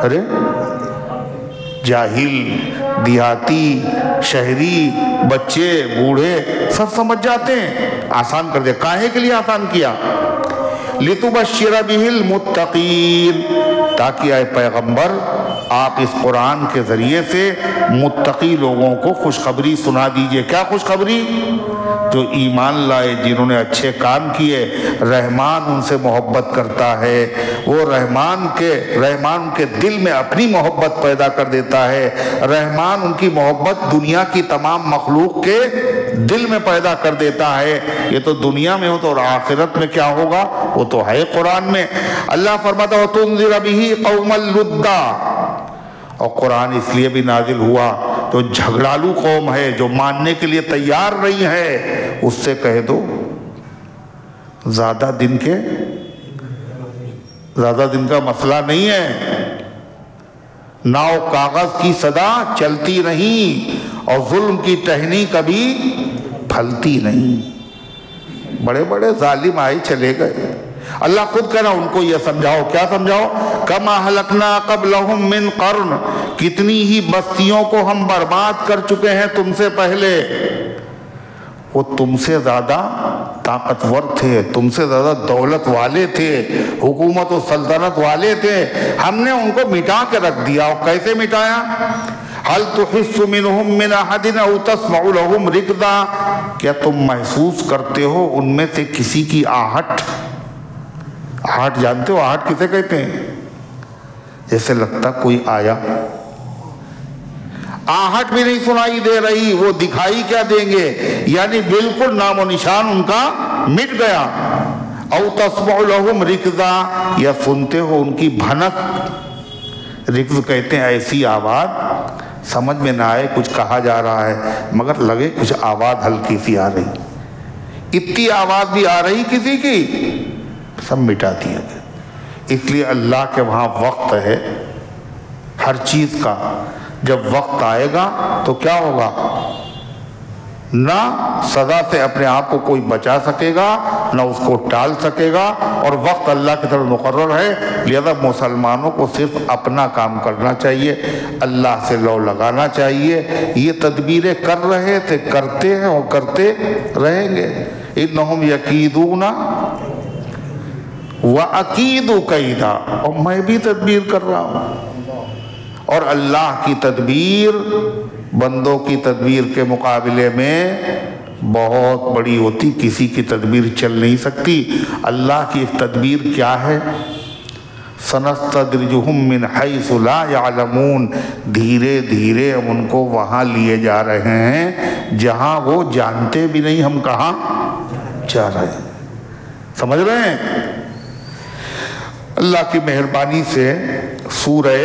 ارے جاہل، دیہاتی، شہری، بچے، بوڑھے سب سمجھ جاتے ہیں، آسان کر دیا۔ کاہے کے لیے آسان کیا؟ لِتُبَشِّرَ بِهِ الْمُتَّقِينَ، تاکہ اے پیغمبر آپ اس قرآن کے ذریعے سے متقی لوگوں کو خوشخبری سنا دیجئے۔ کیا خوشخبری؟ جو ایمان لائے، جنہوں نے اچھے کام کیے، رحمان ان سے محبت کرتا ہے۔ وہ رحمان کے دل میں اپنی محبت پیدا کر دیتا ہے۔ رحمان ان کی محبت دنیا کی تمام مخلوق کے دل میں پیدا کر دیتا ہے۔ یہ تو دنیا میں ہو تو، اور آخرت میں کیا ہوگا وہ تو ہے قرآن میں۔ اللہ فرماتا ہے وَتُنذِرَ بِهِ قَوْمًا لُدًّا، اور قرآن اس لیے بھی نازل ہوا جو جھگڑالو قوم ہے، جو ماننے کے لیے تیار نہیں ہے، اس سے کہہ دو زیادہ دن کا مسئلہ نہیں ہے، ناؤ کاغذ کی صدا چلتی نہیں، اور ظلم کی ٹہنی کبھی پھلتی نہیں۔ بڑے بڑے ظالم آئے چلے گئے، اللہ خود کہنا ان کو یہ سمجھاؤ، کیا سمجھاؤ؟ کما ہلکنا قبلہم من قرن، کتنی ہی بستیوں کو ہم برباد کر چکے ہیں تم سے پہلے، وہ تم سے زیادہ طاقتور تھے، تم سے زیادہ دولت والے تھے، حکومت و سلطنت والے تھے، ہم نے ان کو مٹا کے رکھ دیا۔ اور کیسے مٹایا؟ هل تحس منهم من احد او تسمع لهم رکضا، کیا تم محسوس کرتے ہو ان میں سے کسی کی آہٹ؟ آہٹ جانتے ہو آہٹ کسے کہتے ہیں؟ جیسے لگتا کوئی آیا، آہٹ بھی نہیں سنائی دے رہی، وہ دکھائی کیا دیں گے؟ یعنی بالکل نام و نشان ان کا مٹ گیا۔ او تسمع لهم رکضا، یا سنتے ہو ان کی بھنک۔ رکض کہتے ہیں ایسی آواز سمجھ میں نہ آئے کچھ کہا جا رہا ہے، مگر لگے کچھ آواز ہلکی سی آ رہی، اتنی آواز بھی آ رہی کسی کی، سب مٹا دیا گیا۔ اس لیے اللہ کے وہاں وقت ہے ہر چیز کا، جب وقت آئے گا تو کیا ہوگا؟ نہ سزا سے اپنے آپ کو کوئی بچا سکے گا، نہ اس کو ٹال سکے گا، اور وقت اللہ کی طرف مقرر ہے۔ لہذا مسلمانوں کو صرف اپنا کام کرنا چاہیے، اللہ سے لو لگانا چاہیے۔ یہ تدبیریں کر رہے تھے، کرتے ہیں اور کرتے رہیں گے۔ انہم یکیدون وَأَكِيدُ كَيْدًا، اور میں بھی تدبیر کر رہا ہوں، اور اللہ کی تدبیر بندوں کی تدبیر کے مقابلے میں بہت بڑی ہوتی، کسی کی تدبیر چل نہیں سکتی۔ اللہ کی ایک تدبیر کیا ہے؟ سَنَسْتَدْرِجُهُم مِّنْ حَيْثُ لَا يَعْلَمُونَ، دھیرے دھیرے ہم ان کو وہاں لیے جا رہے ہیں جہاں وہ جانتے بھی نہیں ہم کہاں جا رہے ہیں۔ سمجھ رہے ہیں؟ اللہ کی مہربانی سے سورہ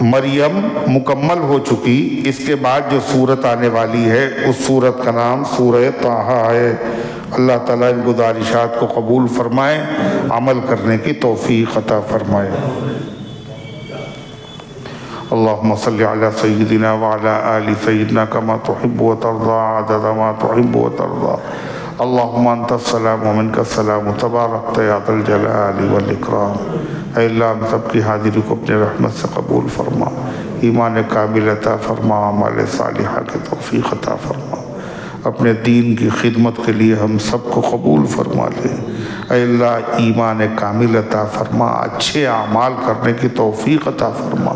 مریم مکمل ہو چکی، اس کے بعد جو سورت آنے والی ہے اس سورت کا نام سورہ طٰہٰ ہے۔ اللہ تعالیٰ ان گزارشات کو قبول فرمائے، عمل کرنے کی توفیق عطا فرمائے۔ اللہم صلی علی سیدنا وعلی آل سیدنا کما تحب و ترضى عدد ما تحب و ترضى۔ اللہم انت السلام ومنک السلام تبارکت یا ذا الجلال والاکرام۔ اے اللہ ہم سب کی حاضری کو اپنے رحمت سے قبول فرما، ایمان کامل عطا فرما، اعمال صالحہ کی توفیق عطا فرما، اپنے دین کی خدمت کے لیے ہم سب کو قبول فرما لے۔ اے اللہ ایمان کامل عطا فرما، اچھے اعمال کرنے کی توفیق عطا فرما،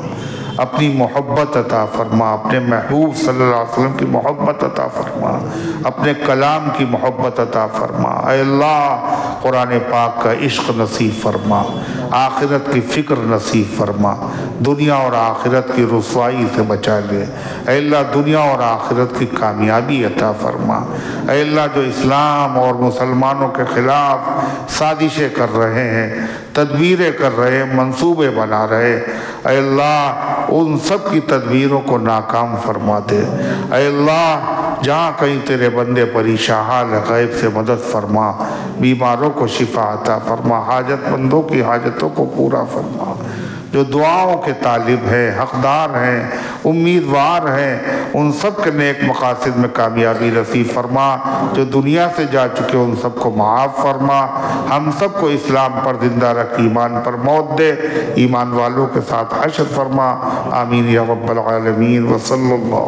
اپنی محبت عطا فرما، اپنے محبوب صلی اللہ علیہ وسلم کی محبت عطا فرما، اپنے کلام کی محبت عطا فرما۔ اے اللہ قرآن پاک کا عشق نصیب فرما، آخرت کی فکر نصیب فرما، دنیا اور آخرت کی رسوائی سے بچا لے۔ اے اللہ دنیا اور آخرت کی کامیابی عطا فرما۔ اے اللہ جو اسلام اور مسلمانوں کے خلاف سازشیں کر رہے ہیں، تدبیریں کر رہے ہیں، منصوبے بنا رہے، اے اللہ ان سب کی تدبیروں کو ناکام فرما دے۔ اے اللہ جہاں کہیں تیرے بندے پریشان غیب سے مدد فرما، بیماروں کو شفا عطا فرما، حاجت مندوں کی حاجتوں کو پورا فرما، جو دعاؤں کے طالب ہیں، حقدار ہیں، امیدوار ہیں، ان سب کے نیک مقاصد میں کامیابی نصیب فرما، جو دنیا سے جا چکے ان سب کو معاف فرما، ہم سب کو اسلام پر زندہ رکھ، ایمان پر موت دے، ایمان والوں کے ساتھ حشر فرما، آمین یا رب العالمین، وصلی اللہ